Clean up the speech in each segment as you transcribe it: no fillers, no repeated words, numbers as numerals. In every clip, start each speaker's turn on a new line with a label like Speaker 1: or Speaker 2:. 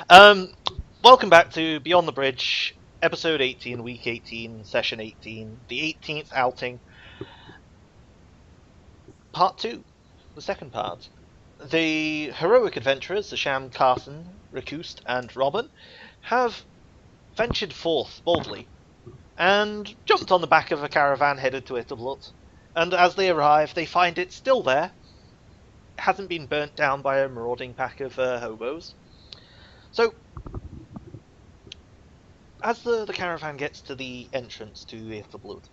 Speaker 1: Welcome back to Beyond the Bridge, episode 18, week 18, session 18, the 18th outing, part 2, the second part. The heroic adventurers, the Sham, Carson, Rakust, and Robin, have ventured forth boldly and jumped on the back of a caravan headed to Itablut. And as they arrive, they find it still there. It hasn't been burnt down by a marauding pack of hobos. So, as the caravan gets to the entrance to Itablut,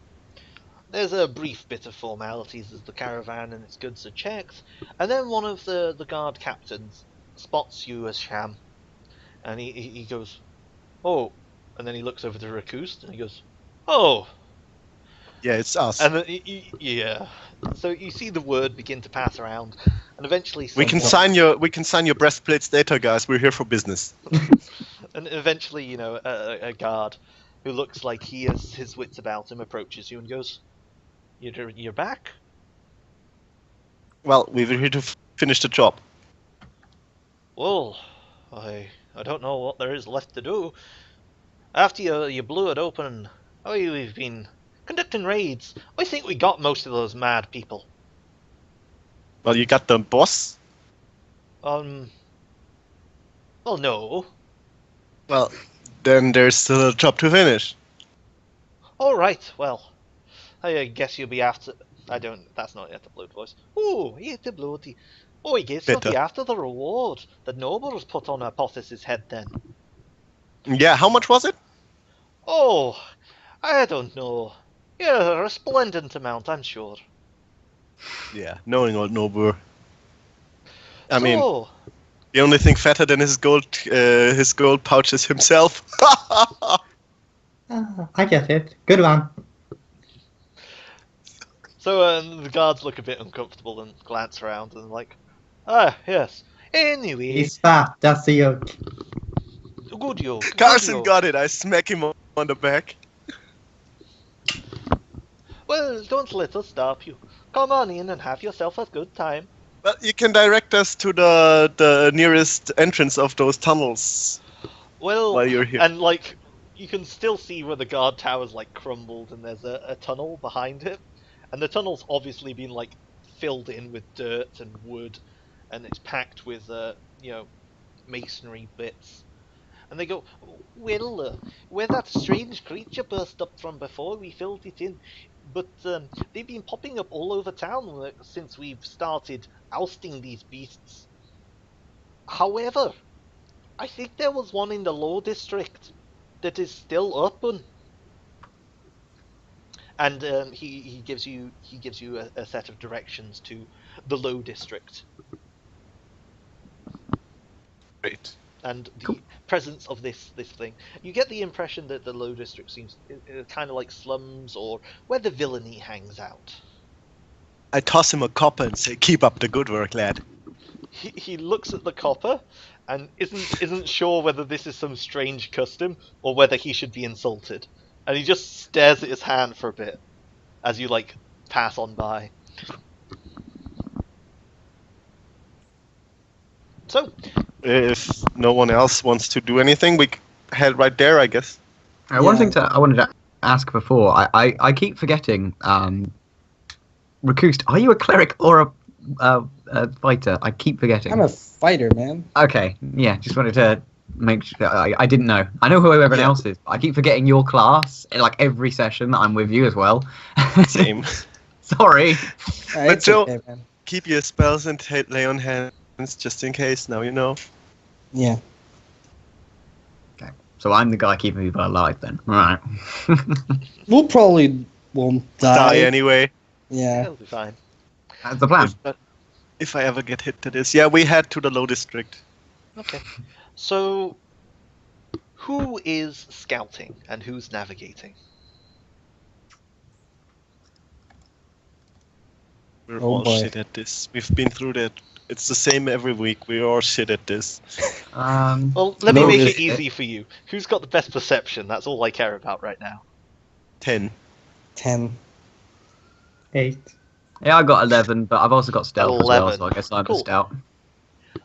Speaker 1: there's a brief bit of formalities as the caravan and its goods are checked, and then one of the guard captains spots you as Sham, and he goes, "Oh," and then he looks over to Rakust and he goes, "Oh."
Speaker 2: Yeah, it's us.
Speaker 1: And then, yeah. So you see the word begin to pass around, and eventually
Speaker 2: We can sign your breastplates later, guys. We're here for business.
Speaker 1: And eventually, you know, a guard who looks like he has his wits about him approaches you and goes, "You're back?"
Speaker 2: Well, we were here to finish the job.
Speaker 1: Well, I don't know what there is left to do. After you blew it open, we've been conducting raids. I think we got most of those mad people.
Speaker 2: Well, you got the boss?
Speaker 1: Well, no.
Speaker 2: Well, then there's still a job to finish.
Speaker 1: All right, well, I guess you'll be after... That's not yet the blue voice. Oh, yet the bloody... Oh, I guess you'll be after the reward that Nobles put on Apophis' head then.
Speaker 2: Yeah, how much was it?
Speaker 1: Oh, I don't know. Yeah, a resplendent amount, I'm sure.
Speaker 2: Yeah, knowing old Nobu. I mean, the only thing fatter than his gold pouch is himself.
Speaker 3: I get it. Good one.
Speaker 1: So the guards look a bit uncomfortable and glance around and like, yes. Anyway.
Speaker 3: He's fat, that's the yoke.
Speaker 1: Good yoke.
Speaker 2: Carson got it. I smack him on the back.
Speaker 1: Well, don't let us stop you. Come on in and have yourself a good time.
Speaker 2: Well, you can direct us to the nearest entrance of those tunnels.
Speaker 1: Well,
Speaker 2: while you're here.
Speaker 1: And like, you can still see where the guard tower's like crumbled and there's a tunnel behind it. And the tunnel's obviously been like filled in with dirt and wood, and it's packed with masonry bits. And they go, "Well, where that strange creature burst up from before, we filled it in. But they've been popping up all over town since we've started ousting these beasts. However, I think there was one in the Low District that is still open." And he gives you a set of directions to the Low District.
Speaker 2: Great.
Speaker 1: And the presence of this thing, you get the impression that the Low District seems kind of like slums or where the villainy hangs out.
Speaker 2: I toss him a copper and say, "Keep up the good work, lad."
Speaker 1: He looks at the copper and isn't sure whether this is some strange custom or whether he should be insulted. And he just stares at his hand for a bit as you, like, pass on by. So,
Speaker 2: if no one else wants to do anything, we head right there, I guess.
Speaker 4: One thing I wanted to ask before, I keep forgetting, Rakust, are you a cleric or a fighter? I keep forgetting.
Speaker 5: I'm a fighter, man.
Speaker 4: Okay, yeah, just wanted to make sure. I didn't know. I know who everyone else is. I keep forgetting your class in like every session that I'm with you as well.
Speaker 2: Same.
Speaker 4: Sorry.
Speaker 2: But Joe, keep your spells and lay on hands just in case. Now you know.
Speaker 5: Yeah.
Speaker 4: Okay, so I'm the guy keeping people alive then. All right.
Speaker 5: We'll probably won't die
Speaker 2: anyway.
Speaker 5: Yeah.
Speaker 1: That'll be fine.
Speaker 4: That's the plan.
Speaker 2: If I ever get hit to this, we head to the Low District.
Speaker 1: Okay. So, who is scouting and who's navigating?
Speaker 2: We're all shit at this. We've been through that. It's the same every week. We're all shit at this.
Speaker 1: Well, let me make it easy for you. Who's got the best perception? That's all I care about right now.
Speaker 2: 10.
Speaker 3: 8.
Speaker 4: Yeah, I got 11, but I've also got stealth
Speaker 1: 11.
Speaker 4: as well, so I guess I'm a stout.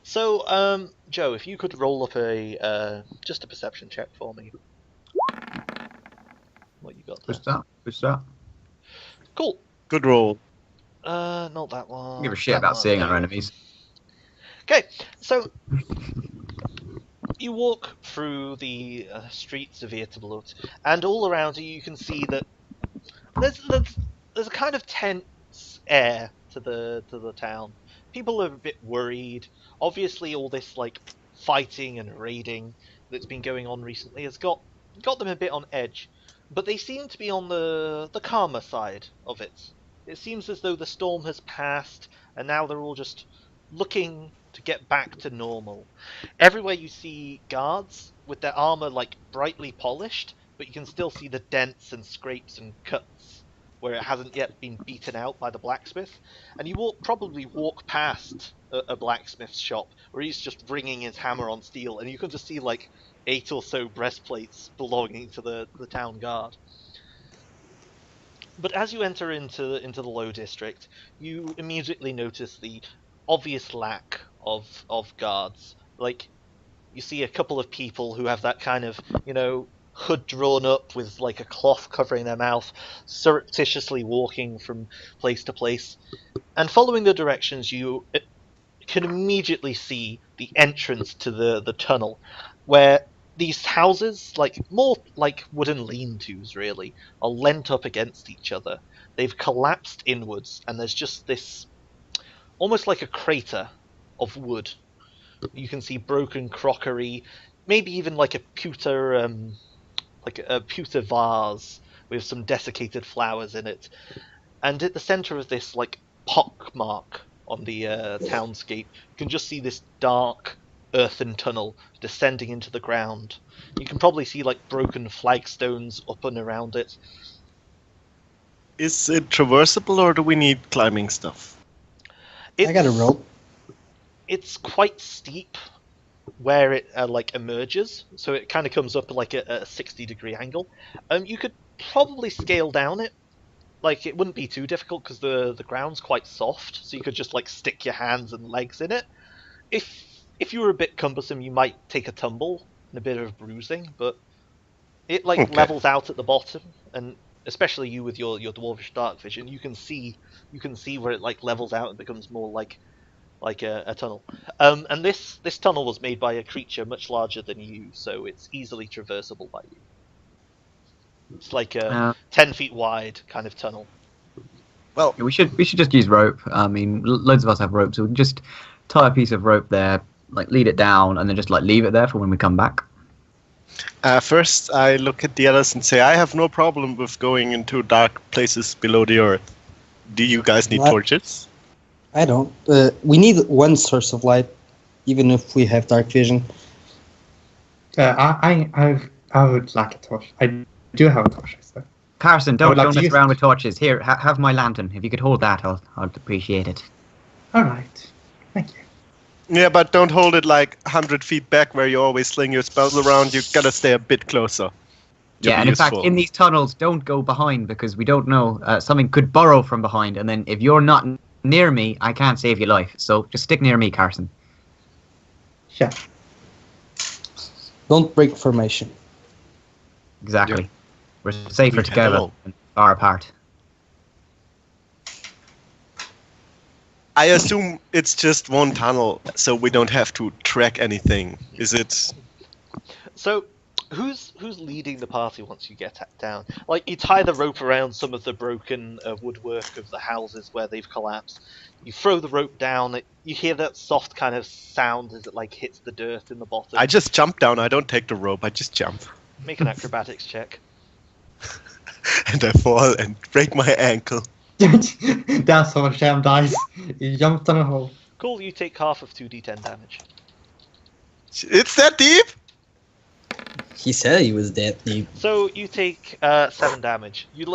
Speaker 1: So, Joe, if you could roll up just a perception check for me. What you got there?
Speaker 4: What's that?
Speaker 1: Cool.
Speaker 2: Good roll.
Speaker 1: Not that one.
Speaker 4: I don't give a shit
Speaker 1: that
Speaker 4: about
Speaker 1: one.
Speaker 4: seeing
Speaker 1: There
Speaker 4: our
Speaker 1: you go.
Speaker 4: enemies.
Speaker 1: Okay, so you walk through the streets of Irtablut, and all around you can see that there's a kind of tense air to the town. People are a bit worried. Obviously, all this like fighting and raiding that's been going on recently has got them a bit on edge, but they seem to be on the calmer side of it. It seems as though the storm has passed, and now they're all just looking to get back to normal. Everywhere you see guards with their armor like brightly polished, but you can still see the dents and scrapes and cuts where it hasn't yet been beaten out by the blacksmith. And you probably walk past a blacksmith's shop where he's just ringing his hammer on steel, and you can just see like 8 or so breastplates belonging to the town guard. But as you enter into the Low District, you immediately notice the obvious lack of guards. Like, you see a couple of people who have that kind of, hood drawn up with like a cloth covering their mouth, surreptitiously walking from place to place. And following the directions, you can immediately see the entrance to the tunnel, where these houses, more like wooden lean-tos really, are leant up against each other. They've collapsed inwards, and there's just this, almost like a crater of wood. You can see broken crockery, maybe even like a pewter vase with some desiccated flowers in it. And at the center of this pock mark on the townscape, you can just see this dark earthen tunnel descending into the ground. You can probably see broken flagstones up and around it.
Speaker 2: Is it traversable, or do we need climbing stuff?
Speaker 5: I got a rope.
Speaker 1: It's quite steep where it emerges, so it kind of comes up at a 60-degree angle. You could probably scale down it. It wouldn't be too difficult because the ground's quite soft, so you could just stick your hands and legs in it. If you were a bit cumbersome, you might take a tumble and a bit of bruising, but it
Speaker 2: Okay.
Speaker 1: levels out at the bottom, and especially you with your dwarvish dark vision, you can see where it levels out and becomes more like a tunnel. And this tunnel was made by a creature much larger than you, so it's easily traversable by you. It's like a 10 feet wide kind of tunnel.
Speaker 2: Well,
Speaker 4: We should just use rope. I mean, loads of us have rope, so we can just tie a piece of rope there, lead it down, and then just leave it there for when we come back.
Speaker 2: first I look at the others and say, I have no problem with going into dark places below the earth. Do you guys need
Speaker 5: What?
Speaker 2: torches?
Speaker 5: I don't. We need one source of light, even if we have dark vision.
Speaker 3: I would like a torch. I do have a torch, so.
Speaker 4: Carson,
Speaker 3: I
Speaker 4: don't
Speaker 3: would like
Speaker 4: mess
Speaker 3: to use
Speaker 4: around
Speaker 3: it.
Speaker 4: with torches. Here, have my lantern. If you could hold that, I'd appreciate it.
Speaker 3: All right. Thank you.
Speaker 2: Yeah, but don't hold it 100 feet back where you always sling your spells around. You gotta stay a bit closer. to
Speaker 4: Yeah,
Speaker 2: be
Speaker 4: and in fact,
Speaker 2: useful.
Speaker 4: in these tunnels, don't go behind because we don't know. Something could burrow from behind, and then if you're not near me, I can't save your life. So just stick near me, Carson.
Speaker 3: Sure.
Speaker 5: Don't break formation.
Speaker 4: Exactly. We're safer
Speaker 2: We
Speaker 4: together
Speaker 2: know.
Speaker 4: than far apart.
Speaker 2: I assume it's just one tunnel, so we don't have to track anything. Is it?
Speaker 1: So, who's leading the party once you get down? You tie the rope around some of the broken woodwork of the houses where they've collapsed. You throw the rope down. You hear that soft kind of sound as it hits the dirt in the bottom.
Speaker 2: I just jump down. I don't take the rope. I just jump,
Speaker 1: Make an acrobatics check.
Speaker 2: and I fall and break my ankle.
Speaker 3: That's how Sham dies. He jumped on a hole.
Speaker 1: Cool, you take half of 2d10 damage.
Speaker 2: It's that deep?
Speaker 5: He said he was dead deep.
Speaker 1: So you take 7 damage. You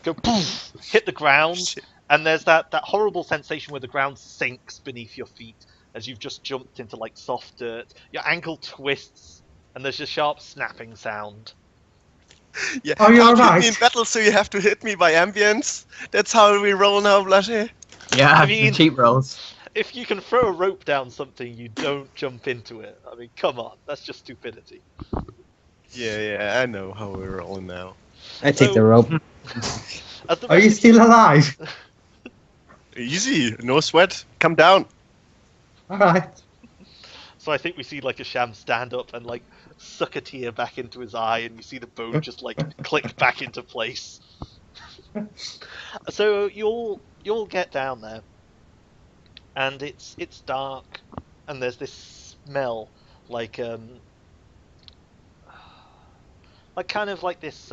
Speaker 1: go poof, hit the ground,
Speaker 2: Shit.
Speaker 1: and there's that horrible sensation where the ground sinks beneath your feet as you've just jumped into soft dirt. Your ankle twists, and there's a sharp snapping sound.
Speaker 2: Yeah.
Speaker 3: Are you
Speaker 2: Can't hit
Speaker 3: alright?
Speaker 2: me in battle, so you have to hit me by ambience. That's how we roll now, Blushy.
Speaker 4: Yeah,
Speaker 1: I mean-
Speaker 4: the cheap rolls.
Speaker 1: If you can throw a rope down something, you don't jump into it. I mean, come on, that's just stupidity.
Speaker 2: Yeah, I know how we're rolling now.
Speaker 5: I take
Speaker 1: So-
Speaker 5: the rope.
Speaker 1: As the
Speaker 3: Are
Speaker 1: rest
Speaker 3: you
Speaker 1: of
Speaker 3: still alive?
Speaker 2: Easy, no sweat. Come down.
Speaker 3: Alright.
Speaker 1: So I think we see like a Sham stand up and like suck a tear back into his eye, and you see the bone just like click back into place. So you'll get down there, and it's dark, and there's this smell like kind of like this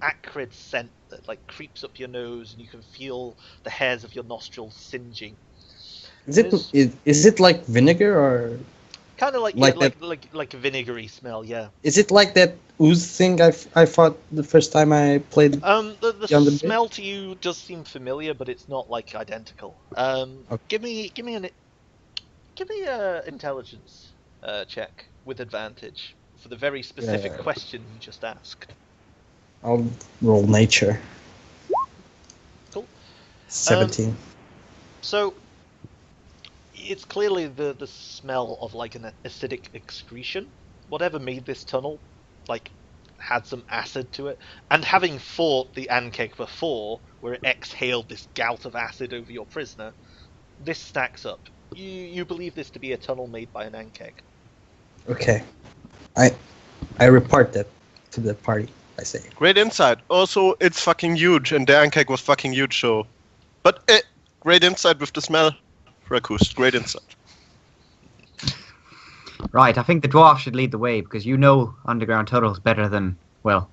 Speaker 1: acrid scent that like creeps up your nose, and you can feel the hairs of your nostrils singeing.
Speaker 5: Is it like vinegar or
Speaker 1: Kind of like
Speaker 5: Like
Speaker 1: yeah,
Speaker 5: that-
Speaker 1: like a vinegary smell, yeah.
Speaker 5: is it like that ooze thing I thought the first time I played?
Speaker 1: The
Speaker 5: Beyond the Bit?
Speaker 1: smell to you does seem familiar, but it's not like identical. Give me a intelligence check with advantage for the very specific
Speaker 5: Yeah.
Speaker 1: question you just asked.
Speaker 5: I'll roll nature.
Speaker 1: Cool.
Speaker 5: 17.
Speaker 1: So it's clearly the smell of like an acidic excretion. Whatever made this tunnel, like, had some acid to it. And having fought the Ankeg before, where it exhaled this gout of acid over your prisoner, this stacks up. You believe this to be a tunnel made by an Ankeg.
Speaker 5: Okay. I report that to the party. I say.
Speaker 2: Great insight. Also, it's fucking huge, and the Ankeg was fucking huge, so... But, great insight with the smell. Rakus, great insight.
Speaker 4: Right, I think the dwarf should lead the way because you know underground tunnels better than, well,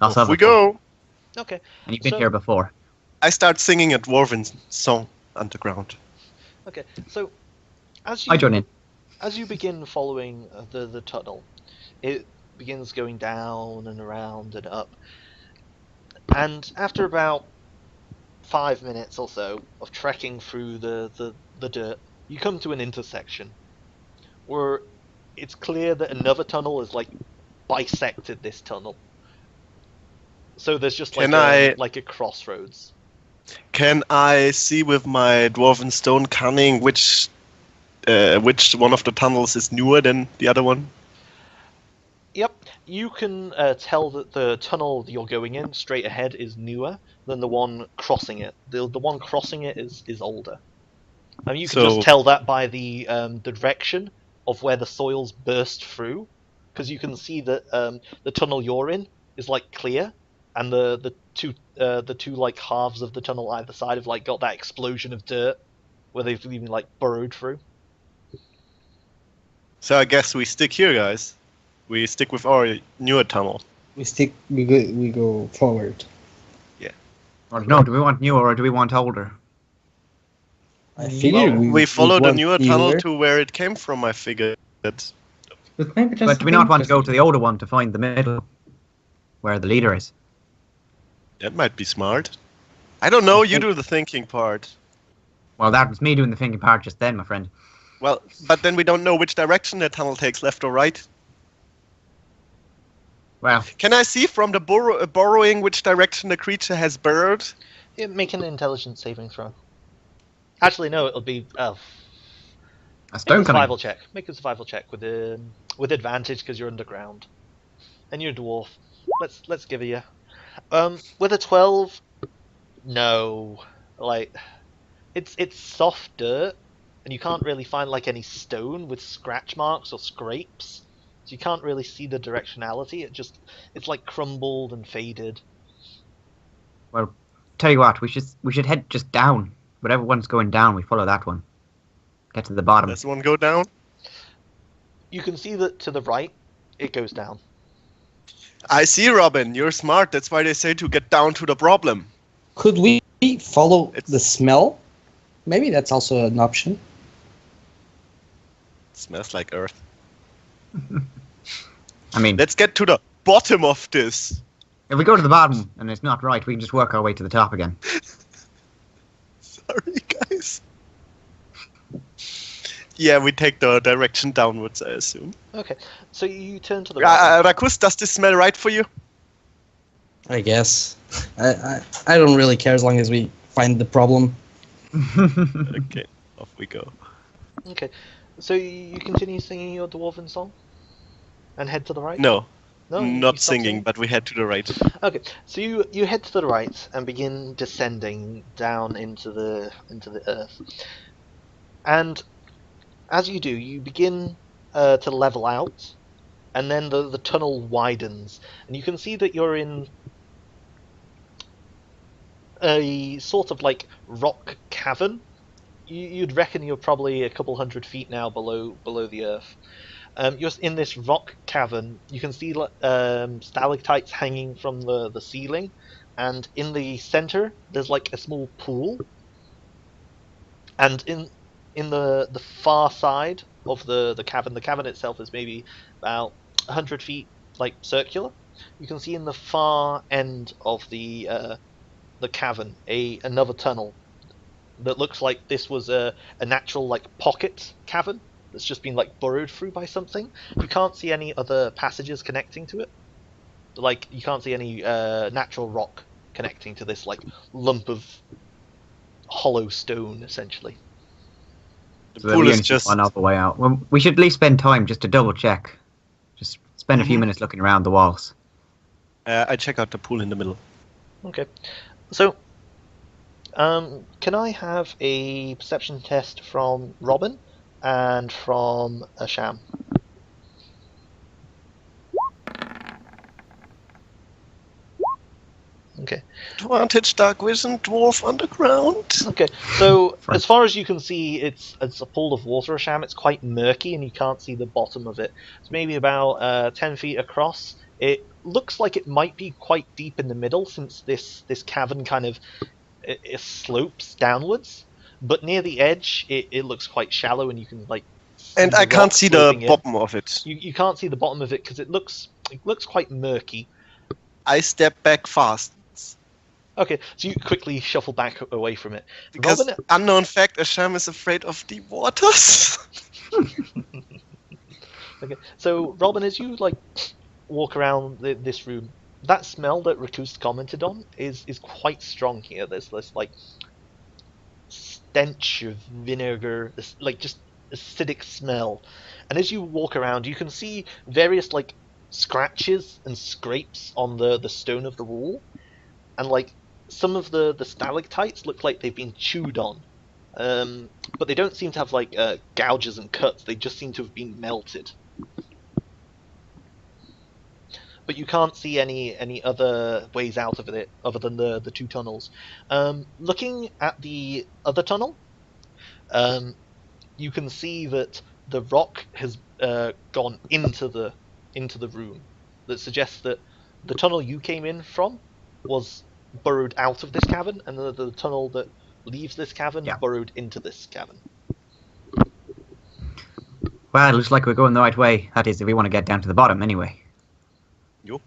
Speaker 4: us
Speaker 2: Off
Speaker 4: other
Speaker 2: we
Speaker 4: folk.
Speaker 2: go.
Speaker 1: Okay.
Speaker 4: And you've been
Speaker 1: So-
Speaker 4: here before.
Speaker 2: I start singing a dwarven song underground.
Speaker 1: Okay. So as
Speaker 4: I join in.
Speaker 1: as you begin following the tunnel, it begins going down and around and up. And after about 5 minutes or so of trekking through the dirt, you come to an intersection where it's clear that another tunnel has like bisected this tunnel. So there's just like like a crossroads.
Speaker 2: Can I see with my dwarven stone cunning which one of the tunnels is newer than the other one?
Speaker 1: Yep, you can tell that the tunnel that you're going in straight ahead is newer than the one crossing it. The one crossing it is older. I mean, you can
Speaker 2: So-
Speaker 1: just tell that by the direction of where the soils burst through, because you can see that the tunnel you're in is like clear, and the two like halves of the tunnel either side have like got that explosion of dirt where they've even like burrowed through.
Speaker 2: So I guess we stick here, guys. We stick with our newer tunnel.
Speaker 5: We go forward.
Speaker 4: Or no, do we want newer or do we want older?
Speaker 5: I figure
Speaker 2: Well, we follow the newer tunnel to where it came from, I figured.
Speaker 3: But maybe just
Speaker 4: But do we not want to go to the older one to find the middle, where the leader is?
Speaker 2: That might be smart. I don't know, you do the thinking part.
Speaker 4: Well, that was me doing the thinking part just then, my friend.
Speaker 2: Well, but then we don't know which direction the tunnel takes, left or right.
Speaker 4: Well,
Speaker 2: Can I see from the burrowing which direction the creature has burrowed?
Speaker 1: Yeah, make an intelligence saving throw. Actually, no, it'll be
Speaker 4: a
Speaker 1: make a
Speaker 4: stone coming.
Speaker 1: survival check. Make a survival check with advantage because you're underground, and you're a dwarf. Let's give it you. With a 12, no, like it's soft dirt, and you can't really find like any stone with scratch marks or scrapes, so you can't really see the directionality. It's like crumbled and faded.
Speaker 4: Well, tell you what, we should head just down. Whatever one's going down, we follow that one. Get to the bottom.
Speaker 2: Does one go down?
Speaker 1: You can see that to the right, it goes down.
Speaker 2: I see, Robin. You're smart. That's why they say to get down to the problem.
Speaker 5: Could we follow
Speaker 2: It's-
Speaker 5: the smell? Maybe that's also an option.
Speaker 2: It smells like earth.
Speaker 4: I mean,
Speaker 2: Let's get to the bottom of this.
Speaker 4: if we go to the bottom and it's not right, we can just work our way to the top again.
Speaker 2: Sorry, guys. Yeah, we take the direction downwards, I assume.
Speaker 1: Okay, so you turn to the right.
Speaker 2: Rakus, does this smell right for you?
Speaker 5: I guess. I don't really care as long as we find the problem.
Speaker 2: Okay. Off we go.
Speaker 1: Okay, so you continue singing your dwarven song, and head to the right.
Speaker 2: No,
Speaker 1: No, you
Speaker 2: not
Speaker 1: stop
Speaker 2: singing, but we head to the right.
Speaker 1: Okay, so you head to the right and begin descending down into the earth, and as you do, you begin to level out, and then the tunnel widens, and you can see that you're in a sort of like rock cavern. You'd reckon you're probably a couple 100 feet now below the earth. You're in this rock cavern. You can see stalactites hanging from the ceiling, and in the center there's like a small pool. And in the far side of the cavern itself is maybe about 100 feet like circular. You can see in the far end of the cavern another tunnel that looks like this was a natural like pocket cavern that's just been like burrowed through by something. You can't see any other passages connecting to it. Like you can't see any natural rock connecting to this like lump of hollow stone, essentially.
Speaker 2: The pool is just
Speaker 4: one other way out. Well, we should at least spend time just to double check. Just spend a few minutes looking around the walls.
Speaker 2: I check out the pool in the middle.
Speaker 1: Okay, so can I have a perception test from Robin and from Asham? Okay.
Speaker 2: Advantage, dark vision, dwarf underground.
Speaker 1: Okay, so as far as you can see, it's a pool of water, Asham. It's quite murky, and you can't see the bottom of it. It's maybe about 10 feet across. It looks like it might be quite deep in the middle, since this cavern kind of it slopes downwards. But near the edge, it looks quite shallow, and you can like.
Speaker 2: And I can't see the bottom of it.
Speaker 1: You can't see the bottom of it because it looks quite murky.
Speaker 2: I step back fast.
Speaker 1: Okay, so you quickly shuffle back away from it.
Speaker 2: Because
Speaker 1: Robin,
Speaker 2: unknown fact, Asham is afraid of deep waters.
Speaker 1: Okay, so Robin, as you like walk around this room, that smell that Rakus commented on is quite strong here. There's this like stench of vinegar, this like just acidic smell, and as you walk around, you can see various like scratches and scrapes on the stone of the wall, and like some of the stalactites look like they've been chewed on, but they don't seem to have like gouges and cuts. They just seem to have been melted. But you can't see any other ways out of it other than the two tunnels. Looking at the other tunnel, you can see that the rock has gone into the room. That suggests that the tunnel you came in from was burrowed out of this cavern, and the tunnel that leaves this cavern burrowed into this cavern.
Speaker 4: Well, it looks like we're going the right way. That is, if we want to get down to the bottom anyway.
Speaker 2: Yo.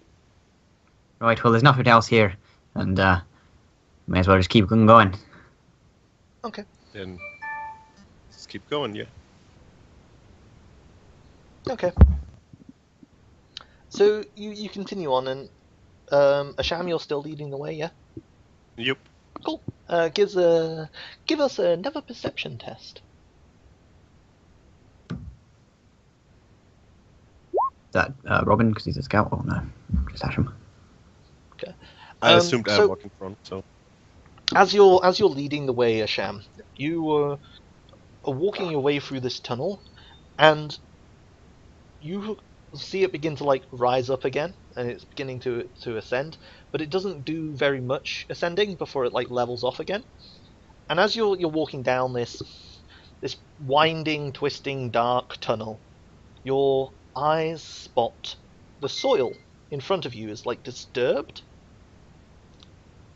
Speaker 4: Right, well, there's nothing else here, and may as well just keep going.
Speaker 1: Okay.
Speaker 2: Then let's keep going, yeah.
Speaker 1: Okay. So you continue on, and Asham, you're still leading the way, yeah?
Speaker 2: Yep.
Speaker 1: Cool. Give us another perception test.
Speaker 4: Is that Robin, because he's a scout? Oh no, just Asham.
Speaker 1: Okay.
Speaker 2: I assumed I walked in front, so.
Speaker 1: As you're leading the way, Asham, you are walking your way through this tunnel, and you see it begin to like rise up again, and it's beginning to ascend, but it doesn't do very much ascending before it like levels off again. And as you're walking down this winding, twisting, dark tunnel, your eyes spot the soil in front of you is like disturbed,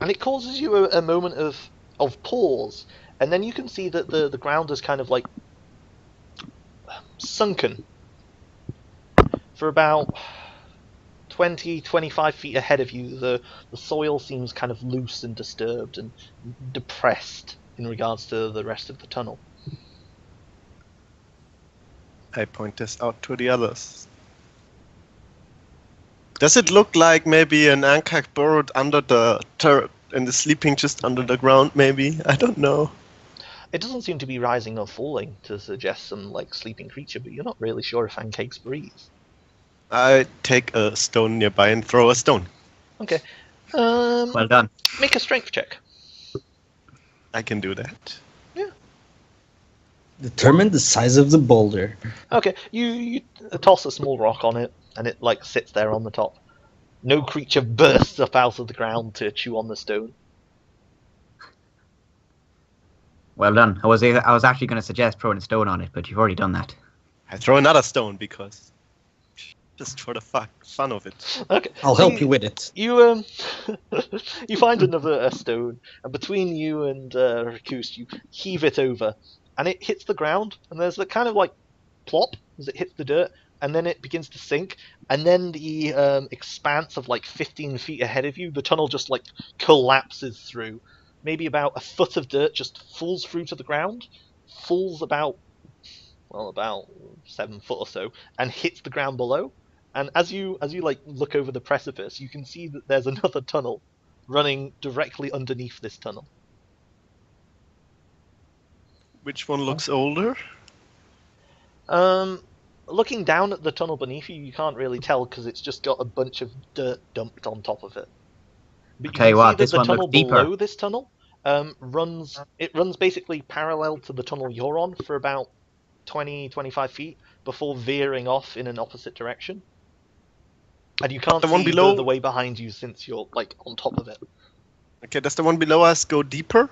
Speaker 1: and it causes you a moment of pause, and then you can see that the ground is kind of like sunken for about 20-25 feet ahead of you. The soil seems kind of loose and disturbed and depressed in regards to the rest of the tunnel.
Speaker 2: I point this out to the others. Does it look like maybe an Ankak burrowed under the turret and is sleeping just under the ground, maybe? I don't know.
Speaker 1: It doesn't seem to be rising or falling to suggest some like sleeping creature, but you're not really sure if Pancakes breathes.
Speaker 2: I take a stone nearby and throw a stone.
Speaker 1: Okay.
Speaker 4: Well done.
Speaker 1: Make a strength check.
Speaker 2: I can do that.
Speaker 5: Determine the size of the boulder.
Speaker 1: Okay, you toss a small rock on it, and it like sits there on the top. No creature bursts up out of the ground to chew on the stone.
Speaker 4: Well done. I was actually going to suggest throwing a stone on it, but you've already done that.
Speaker 2: I throw another stone because just for the fun of it.
Speaker 1: Okay,
Speaker 5: I'll
Speaker 1: so
Speaker 5: help you with it.
Speaker 1: You you find another stone, and between you and Rakus, you heave it over, and it hits the ground, and there's a kind of like plop as it hits the dirt, and then it begins to sink, and then the expanse of like 15 feet ahead of you, the tunnel just like collapses through. Maybe about a foot of dirt just falls through to the ground, falls about 7 foot or so, and hits the ground below. And as you like look over the precipice, you can see that there's another tunnel running directly underneath this tunnel.
Speaker 2: Which one looks older?
Speaker 1: Looking down at the tunnel beneath you, you can't really tell because it's just got a bunch of dirt dumped on top of it. But you
Speaker 4: Tell you
Speaker 1: can
Speaker 4: what,
Speaker 1: see that
Speaker 4: this
Speaker 1: the
Speaker 4: one
Speaker 1: tunnel
Speaker 4: looks deeper.
Speaker 1: below this tunnel runs basically parallel to the tunnel you're on for about 20-25 feet before veering off in an opposite direction. And you can't
Speaker 2: The one
Speaker 1: see
Speaker 2: below-
Speaker 1: the way behind you since you're like on top of it.
Speaker 2: Okay, does the one below us go deeper?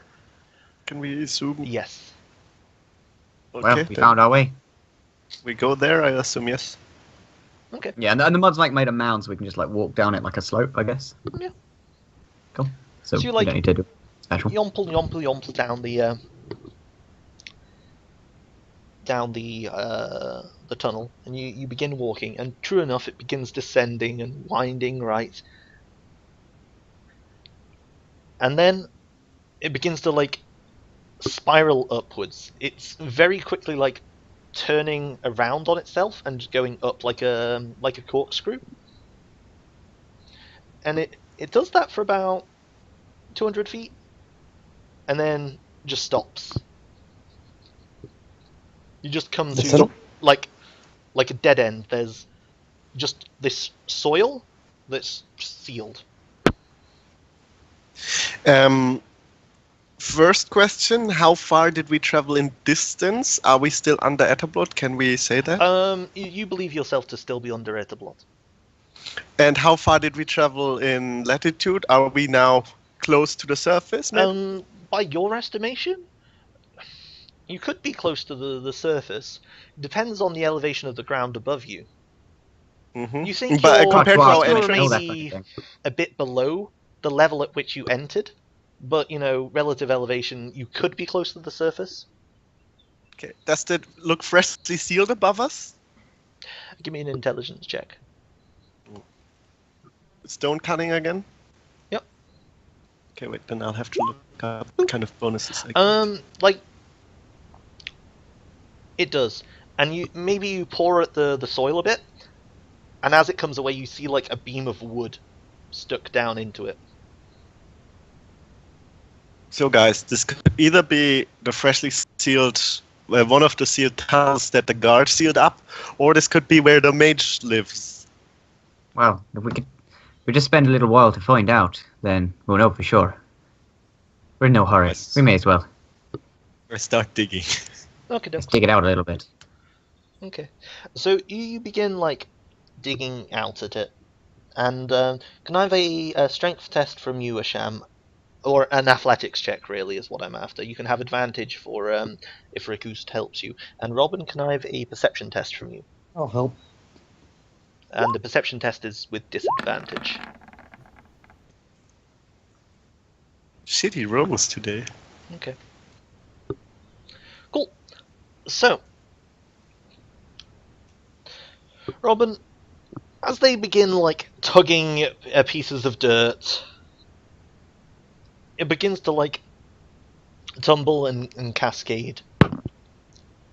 Speaker 2: Can we assume?
Speaker 1: Yes.
Speaker 2: Okay,
Speaker 4: Well, we
Speaker 2: then
Speaker 4: found our way.
Speaker 2: we go there, I assume, yes.
Speaker 1: Okay.
Speaker 4: Yeah, and the mud's like made of mounds, so we can just like walk down it like a slope, I guess.
Speaker 1: Yeah.
Speaker 4: Cool. So,
Speaker 1: So you,
Speaker 4: we
Speaker 1: like,
Speaker 4: don't need to do special.
Speaker 1: Yomple down the tunnel, and you begin walking, and true enough, it begins descending and winding right, and then it begins to like spiral upwards. It's very quickly like turning around on itself and just going up like a corkscrew, and it does that for about 200 feet, and then just stops. You just come
Speaker 5: The
Speaker 1: to
Speaker 5: tunnel?
Speaker 1: like a dead end. There's just this soil that's sealed.
Speaker 2: First question, how far did we travel in distance? Are we still under Etterblot? Can we say that?
Speaker 1: You believe yourself to still be under Etterblot.
Speaker 2: And how far did we travel in latitude? Are we now close to the surface? Maybe?
Speaker 1: By your estimation, you could be close to the surface. Depends on the elevation of the ground above you.
Speaker 2: Mhm.
Speaker 1: You think
Speaker 2: But
Speaker 1: you're,
Speaker 2: compared to our
Speaker 1: you're
Speaker 2: entrance,
Speaker 1: maybe a bit below the level at which you entered, but relative elevation, you could be close to the surface.
Speaker 2: okay. Does that look freshly sealed above us?
Speaker 1: Give me an intelligence check.
Speaker 2: Stone cutting again?
Speaker 1: Yep.
Speaker 2: Okay, wait, then I'll have to look up what kind of bonuses I get.
Speaker 1: Like it does, and you pour at the soil a bit, and as it comes away, you see like a beam of wood stuck down into it.
Speaker 2: So guys, this could either be the freshly sealed, one of the sealed tunnels that the guard sealed up, or this could be where the mage lives.
Speaker 4: Well, if we just spend a little while to find out, then we'll know for sure. We're in no hurry.
Speaker 2: Yes.
Speaker 4: We may as well.
Speaker 2: Or start digging.
Speaker 1: Okay,
Speaker 4: Let's dig it out a little bit.
Speaker 1: okay. So you begin like digging out at it, and can I have a strength test from you, Asham, or an athletics check? Really, is what I'm after. You can have advantage for if Rikust helps you. And Robin, can I have a perception test from you?
Speaker 5: I'll help.
Speaker 1: And the perception test is with disadvantage.
Speaker 2: Shitty rolls today.
Speaker 1: Okay. Cool. So, Robin, as they begin like tugging at pieces of dirt, it begins to like tumble and cascade.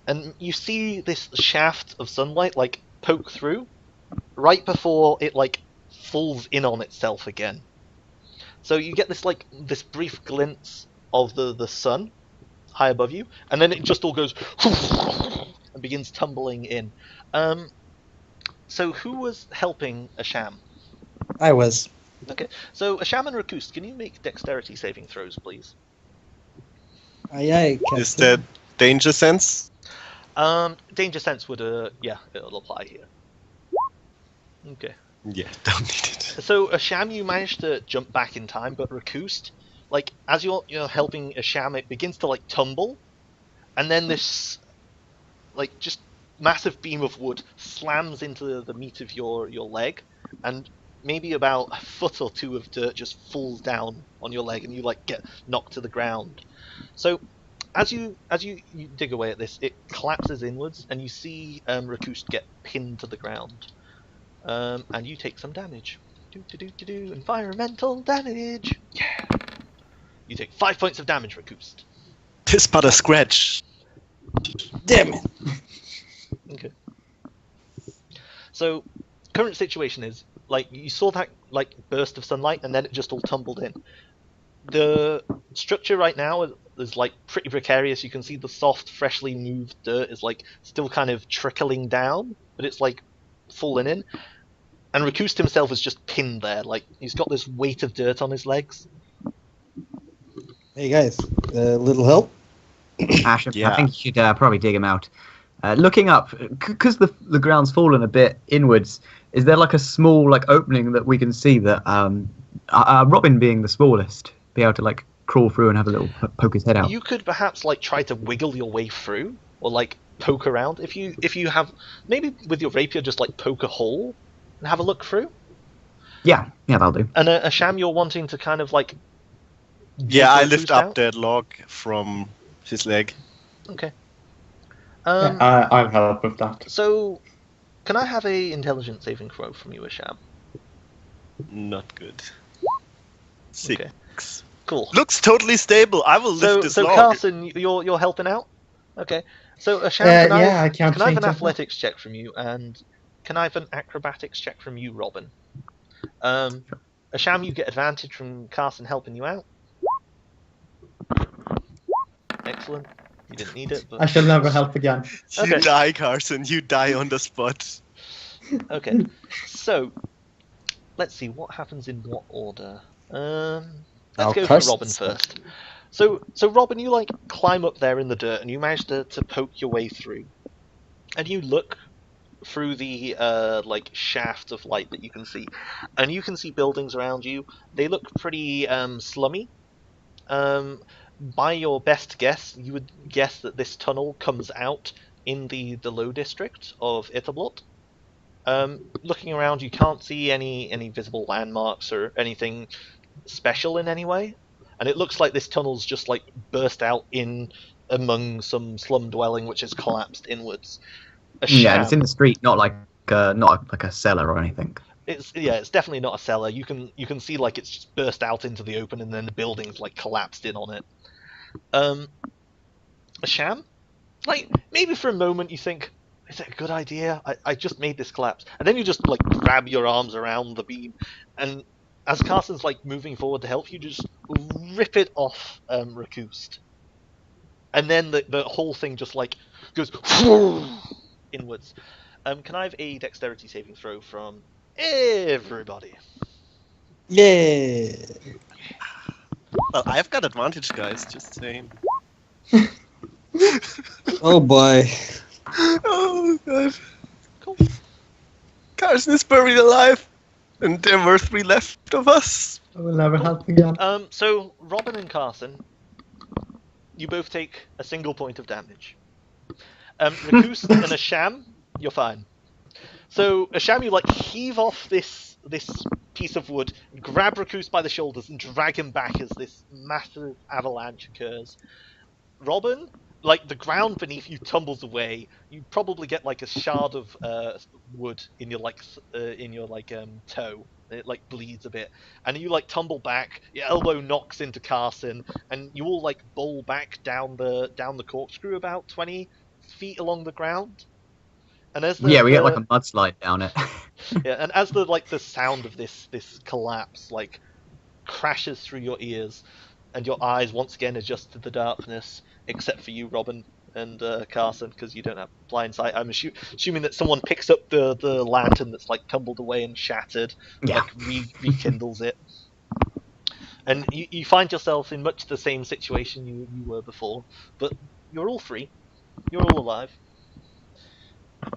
Speaker 1: And you see this shaft of sunlight like poke through right before it like falls in on itself again. So you get this brief glimpse of the sun, high above you, and then it just all goes and begins tumbling in. So who was helping Asham?
Speaker 5: I was.
Speaker 1: Okay, so Asham and Rakust, can you make dexterity saving throws, please?
Speaker 5: Aye,
Speaker 2: Is that danger sense?
Speaker 1: Danger sense would, yeah, it'll apply here. Okay.
Speaker 2: Yeah, don't need it.
Speaker 1: So Asham, you managed to jump back in time, but Rakust, like as you're helping Asham, it begins to like tumble, and then this like just massive beam of wood slams into the meat of your leg, and maybe about a foot or two of dirt just falls down on your leg, and you like get knocked to the ground. So as you dig away at this, it collapses inwards, and you see Rakust get pinned to the ground. And you take some damage. Environmental damage. Yeah. You take 5 points of damage, Rakust.
Speaker 2: Tis but a scratch.
Speaker 5: Damn it.
Speaker 1: Okay. So, current situation is like you saw that like burst of sunlight, and then it just all tumbled in. The structure right now is like pretty precarious. You can see the soft, freshly moved dirt is like still kind of trickling down, but it's like fallen in. And Rakust himself is just pinned there, like he's got this weight of dirt on his legs.
Speaker 5: Hey guys, little help?
Speaker 4: Ash,
Speaker 2: Yeah.
Speaker 4: I think you should probably dig him out. Looking up, because the ground's fallen a bit inwards, is there like a small like opening that we can see that Robin, being the smallest, be able to like crawl through and have a little poke his head out?
Speaker 1: You could perhaps like try to wiggle your way through, or like poke around. If you have maybe with your rapier, just like poke a hole and have a look through.
Speaker 4: Yeah, that'll do.
Speaker 1: And Asham, you're wanting to kind of like.
Speaker 2: Yeah, I
Speaker 1: Rakust
Speaker 2: lift up
Speaker 1: out?
Speaker 2: that log from his leg.
Speaker 1: Okay.
Speaker 3: I'll help with that.
Speaker 1: So, can I have a intelligence saving throw from you, Asham?
Speaker 2: Not good. 6.
Speaker 1: Okay. Cool.
Speaker 2: Looks totally stable. I will lift this
Speaker 1: So
Speaker 2: log.
Speaker 1: Carson, you're helping out. Okay. So Asham,
Speaker 3: Yeah, I can't
Speaker 1: can I have
Speaker 3: change
Speaker 1: an
Speaker 3: that.
Speaker 1: athletics check from you, and can I have an acrobatics check from you, Robin? Asham, you get advantage from Carson helping you out. Excellent. You didn't need it, but
Speaker 3: I shall never help again.
Speaker 2: You
Speaker 1: Okay.
Speaker 2: die, Carson. You die on the spot.
Speaker 1: okay. So, let's see what happens in what order. Let's
Speaker 5: Oh,
Speaker 1: go for
Speaker 5: Carson's
Speaker 1: Robin first. So Robin, you like climb up there in the dirt, and you manage to poke your way through, and you look through the like shaft of light that you can see, and you can see buildings around you. They look pretty slummy. By your best guess, you would guess that this tunnel comes out in the low district of Ithablot. Looking around, you can't see any visible landmarks or anything special in any way, and it looks like this tunnel's just like burst out in among some slum dwelling which has collapsed inwards.
Speaker 4: Yeah, and it's in the street, not like a cellar or anything.
Speaker 1: It's definitely not a cellar. You can see like it's just burst out into the open, and then the building's like collapsed in on it. Asham, like maybe for a moment you think, is it a good idea? I just made this collapse, and then you just like grab your arms around the beam, and as Carson's like moving forward to help you, just rip it off Rakust, and then the whole thing just like goes inwards. Can I have a dexterity saving throw from everybody?
Speaker 5: Yeah.
Speaker 2: Well, I've got advantage, guys. Just saying.
Speaker 5: Oh boy.
Speaker 2: Oh god.
Speaker 1: Cool.
Speaker 2: Carson is buried alive, and there were 3 left of us.
Speaker 3: I will never help again.
Speaker 1: So Robin and Carson, you both take a single point of damage. Rakust and Asham, you're fine. So Asham, you like heave off this piece of wood, grab Rakust by the shoulders, and drag him back as this massive avalanche occurs. Robin, like the ground beneath you tumbles away. You probably get like a shard of wood in your toe. It like bleeds a bit, and you like tumble back. Your elbow knocks into Carson, and you all like bowl back down the corkscrew about 20 feet along the ground. And as
Speaker 4: We get like a mudslide down it.
Speaker 1: yeah, and as the sound of this collapse like crashes through your ears, and your eyes once again adjust to the darkness, except for you, Robin and Carson, because you don't have blind sight. I'm assuming that someone picks up the lantern that's like tumbled away and shattered,
Speaker 4: Yeah.
Speaker 1: like rekindles it, and you find yourself in much the same situation you were before, but you're all free, you're all alive.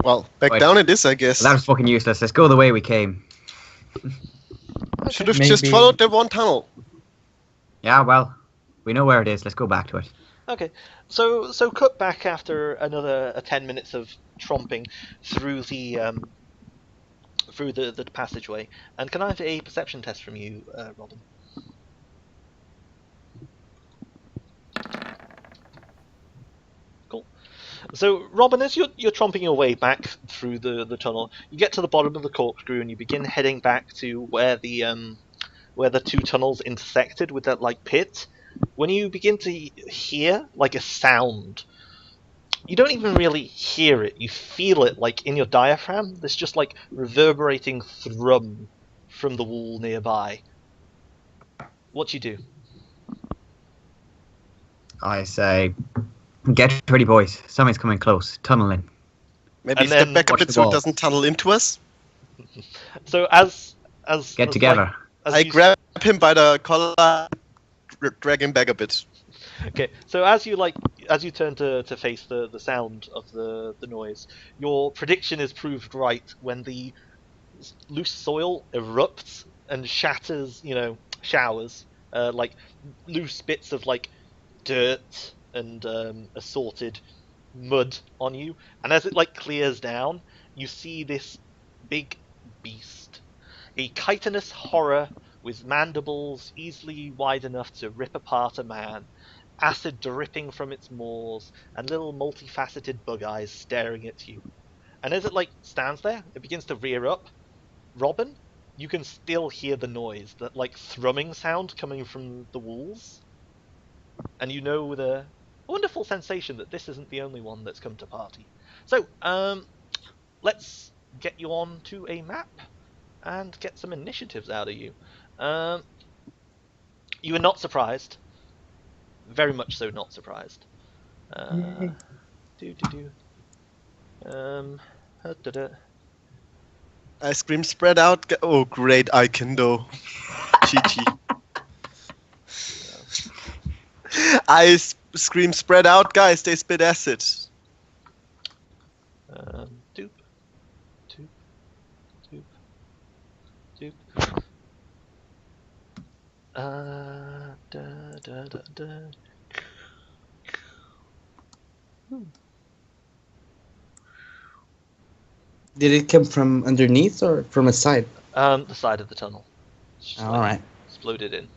Speaker 2: Well, back
Speaker 4: Wait.
Speaker 2: down it is, I guess.
Speaker 4: That was fucking useless. Let's go the way we came.
Speaker 2: Should have just
Speaker 3: Maybe-
Speaker 2: followed the one tunnel.
Speaker 4: Yeah, well, we know where it is. Let's go back to it.
Speaker 1: Okay, so cut back after another 10 minutes of tromping through the passageway, and can I have a perception test from you, Robin? Cool. So, Robin, as you're tromping your way back through the tunnel, you get to the bottom of the corkscrew and you begin heading back to where the two tunnels intersected with that like pit. When you begin to hear like a sound, you don't even really hear it. You feel it like in your diaphragm. There's just like reverberating thrum from the wall nearby. What do you do?
Speaker 4: I say, get ready, boys. Something's coming close. Tunnel in.
Speaker 2: Maybe
Speaker 1: And
Speaker 2: step
Speaker 1: then
Speaker 2: back a
Speaker 4: watch
Speaker 2: bit
Speaker 4: the
Speaker 2: so it
Speaker 4: wall.
Speaker 2: doesn't tunnel into us.
Speaker 1: So as
Speaker 4: Get together.
Speaker 1: as
Speaker 2: I
Speaker 1: you-
Speaker 2: grab him by the collar, drag him back a bit.
Speaker 1: Okay, so as you turn to face the sound of the noise, your prediction is proved right when the loose soil erupts and shatters, showers, like loose bits of like dirt and assorted mud on you, and as it like clears down, you see this big beast, a chitinous horror with mandibles easily wide enough to rip apart a man, acid dripping from its maws, and little multifaceted bug eyes staring at you. And as it like stands there, it begins to rear up. Robin, you can still hear the noise, that like thrumming sound coming from the walls, and you know with a wonderful sensation that this isn't the only one that's come to party. So, let's get you on to a map and get some initiatives out of you. You are not surprised. Very much so not surprised.
Speaker 3: Yay.
Speaker 1: Da-da.
Speaker 2: I scream, spread out. Oh, great, Aikendo. GG. I scream, spread out, guys. They spit acid.
Speaker 1: Doop. Doop. Doop. Doop. Da.
Speaker 5: Did it come from underneath or from a side?
Speaker 1: The side of the tunnel. It's just,
Speaker 5: All right.
Speaker 1: exploded in.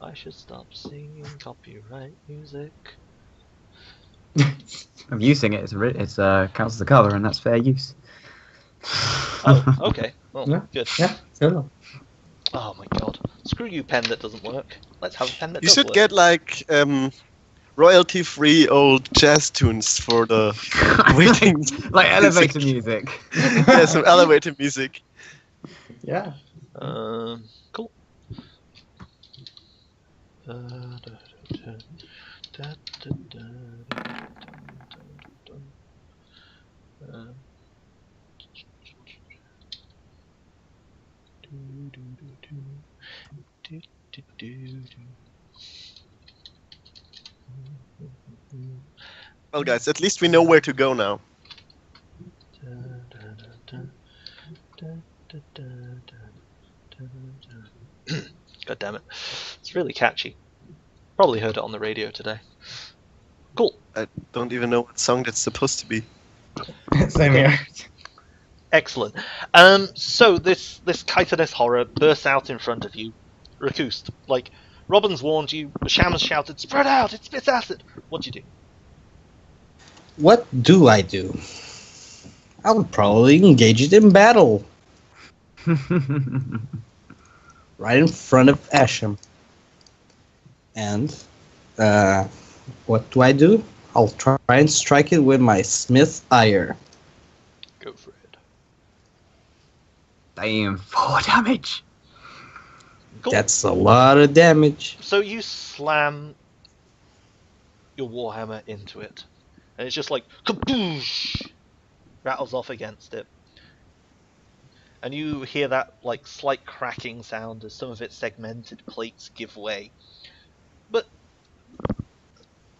Speaker 1: I should stop singing copyright music.
Speaker 4: I'm using it. It's counts as a cover, and that's fair use.
Speaker 1: Oh, okay. Well,
Speaker 3: Yeah.
Speaker 1: good.
Speaker 3: Yeah, so.
Speaker 1: Oh my god. Screw you, pen that doesn't work. Let's have a pen that
Speaker 2: You
Speaker 1: does
Speaker 2: should
Speaker 1: work.
Speaker 2: get like royalty-free old jazz tunes for the waiting.
Speaker 4: like elevator music.
Speaker 2: Yeah, some elevator music.
Speaker 3: Yeah.
Speaker 1: Cool.
Speaker 2: Well, guys, at least we know where to go now.
Speaker 1: God damn it. It's really catchy. Probably heard it on the radio today. Cool.
Speaker 2: I don't even know what song that's supposed to be.
Speaker 3: Same here.
Speaker 1: Excellent. So this chitinous horror bursts out in front of you. Rakust. Like, Robin's warned you, Shaman's shouted, spread out, it spits acid. What do you do?
Speaker 5: What do I do? I would probably engage it in battle. Right in front of Asham. And What do? I'll try and strike it with my Smith Ire.
Speaker 1: Go for it.
Speaker 4: Damn, 4 damage.
Speaker 1: Cool.
Speaker 5: That's a lot of damage.
Speaker 1: So you slam your warhammer into it, and it's just like kaboosh, rattles off against it, and you hear that like slight cracking sound as some of its segmented plates give way. But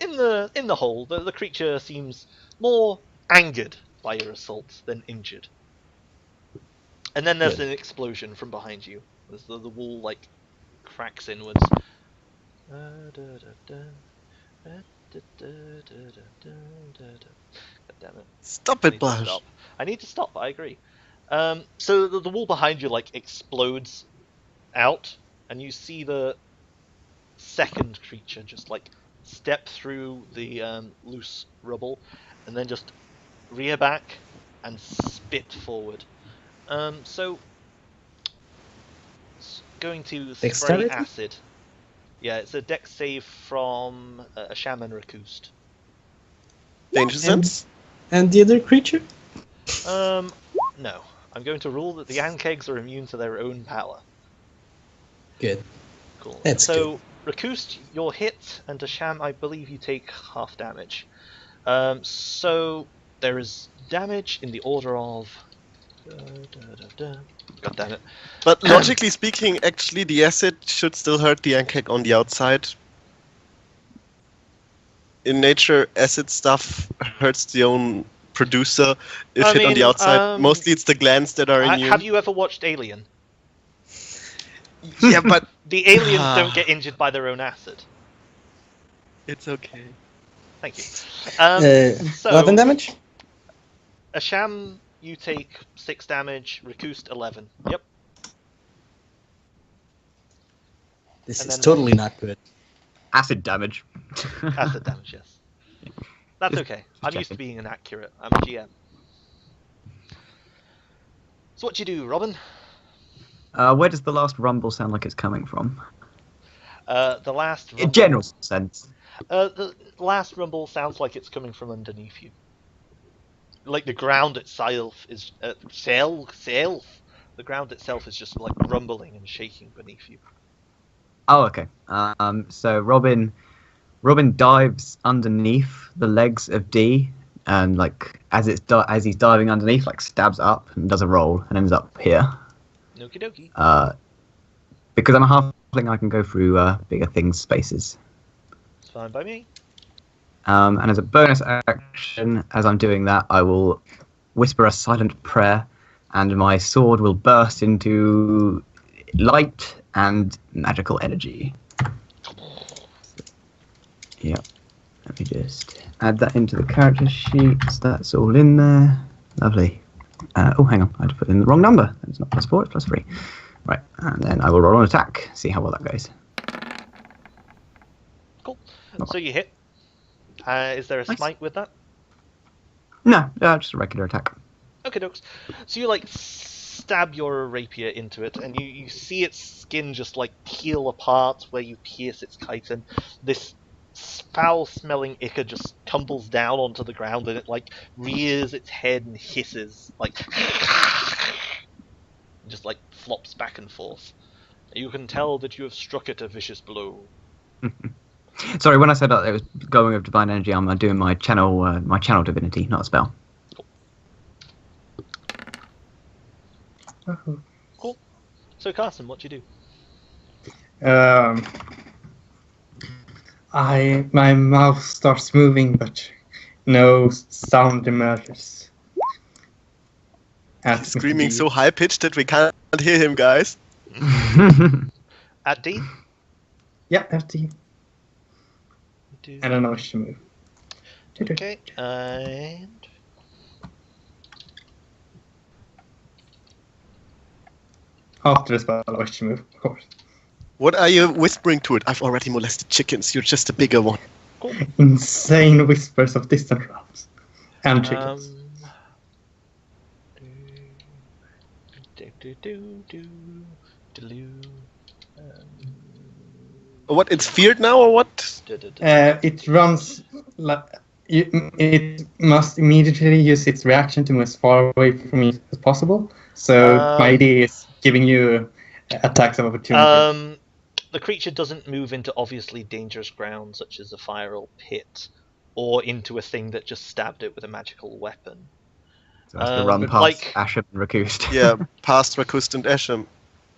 Speaker 1: in the whole, the creature seems more angered by your assault than injured. And then there's an explosion from behind you as the wall like cracks inwards. God damn it.
Speaker 2: Stop
Speaker 1: I
Speaker 2: it,
Speaker 1: need to
Speaker 2: Blash.
Speaker 1: stop. I need to stop, I agree. So the wall behind you like explodes out, and you see the second creature just like step through the loose rubble, and then just rear back and spit forward. So it's going to spray
Speaker 5: Dexterity?
Speaker 1: acid. Yeah, it's a dex save from a shaman Rakust.
Speaker 2: Danger sense?
Speaker 5: And the other creature?
Speaker 1: No. I'm going to rule that the Ankegs are immune to their own power.
Speaker 5: Good.
Speaker 1: Cool.
Speaker 5: That's
Speaker 1: so, Rakust, you're hit, and to Sham, I believe you take half damage. So, there is damage in the order of... God damn it.
Speaker 2: But logically speaking, actually, the acid should still hurt the Ankeg on the outside. In nature, acid stuff hurts the own producer if
Speaker 1: I
Speaker 2: hit on the
Speaker 1: mean,
Speaker 2: outside. Mostly it's the glands that are immune.
Speaker 1: Have you ever watched Alien?
Speaker 2: Yeah, but
Speaker 1: The aliens don't get injured by their own acid.
Speaker 2: it's okay.
Speaker 1: Thank you. So,
Speaker 5: 11 damage?
Speaker 1: Asham, you take 6 damage, Rakust 11. Yep.
Speaker 5: This
Speaker 1: And
Speaker 5: is
Speaker 1: then-
Speaker 5: totally not good.
Speaker 4: Acid damage.
Speaker 1: Acid damage, yes. That's
Speaker 4: Just-
Speaker 1: okay. I'm used to
Speaker 4: checking.
Speaker 1: being inaccurate. I'm a GM. So what do you do, Robin?
Speaker 4: Where does the last rumble sound like it's coming from?
Speaker 1: The last rumble,
Speaker 4: In general sense.
Speaker 1: the last rumble sounds like it's coming from underneath you. Like the ground itself is the ground itself is just like rumbling and shaking beneath you.
Speaker 4: Oh, okay. So Robin dives underneath the legs of D, and like as he's diving underneath, like stabs up and does a roll and ends up here.
Speaker 1: Okie dokie.
Speaker 4: Because I'm a halfling, I can go through bigger things, spaces.
Speaker 1: It's fine by me.
Speaker 4: And as a bonus action, as I'm doing that, I will whisper a silent prayer, and my sword will burst into light and magical energy. Yep. Let me just add that into the character sheet. So that's all in there. Lovely. Oh, hang on. I had to put in the wrong number. It's not +4, it's +3. Right. And then I will roll an attack. See how well that goes.
Speaker 1: Cool. So you hit. Is there a
Speaker 4: Nice.
Speaker 1: smite with that?
Speaker 4: No, just a regular attack.
Speaker 1: Okay, dokes. So you like stab your rapier into it, and you see its skin just like peel apart where you pierce its chitin. This foul-smelling ichor just tumbles down onto the ground, and it like rears its head and hisses, like, and just like flops back and forth. You can tell that you have struck it a vicious blow.
Speaker 4: Sorry, when I said that it was going with divine energy, I'm doing my channel divinity, not a spell.
Speaker 1: Cool. So Carson, what do you do?
Speaker 3: My mouth starts moving, but no sound emerges.
Speaker 2: He's screaming so high pitched that we can't hear him, guys.
Speaker 1: At D?
Speaker 3: Yep, FT. And I know which to move.
Speaker 1: Okay, and
Speaker 3: After the spell, I wish to move, of course.
Speaker 2: What are you whispering to it? I've already molested chickens. You're just a bigger one.
Speaker 3: Insane whispers of distant drums and chickens.
Speaker 2: What? It's feared now, or what?
Speaker 3: It runs like it must immediately use its reaction to move as far away from you as possible. So my idea is giving you attacks of opportunity.
Speaker 1: The creature doesn't move into obviously dangerous ground, such as a fire or pit, or into a thing that just stabbed it with a magical weapon.
Speaker 4: So that's the run past
Speaker 1: like-
Speaker 4: Asham and Rakust.
Speaker 2: Yeah, past Rakust and Esham,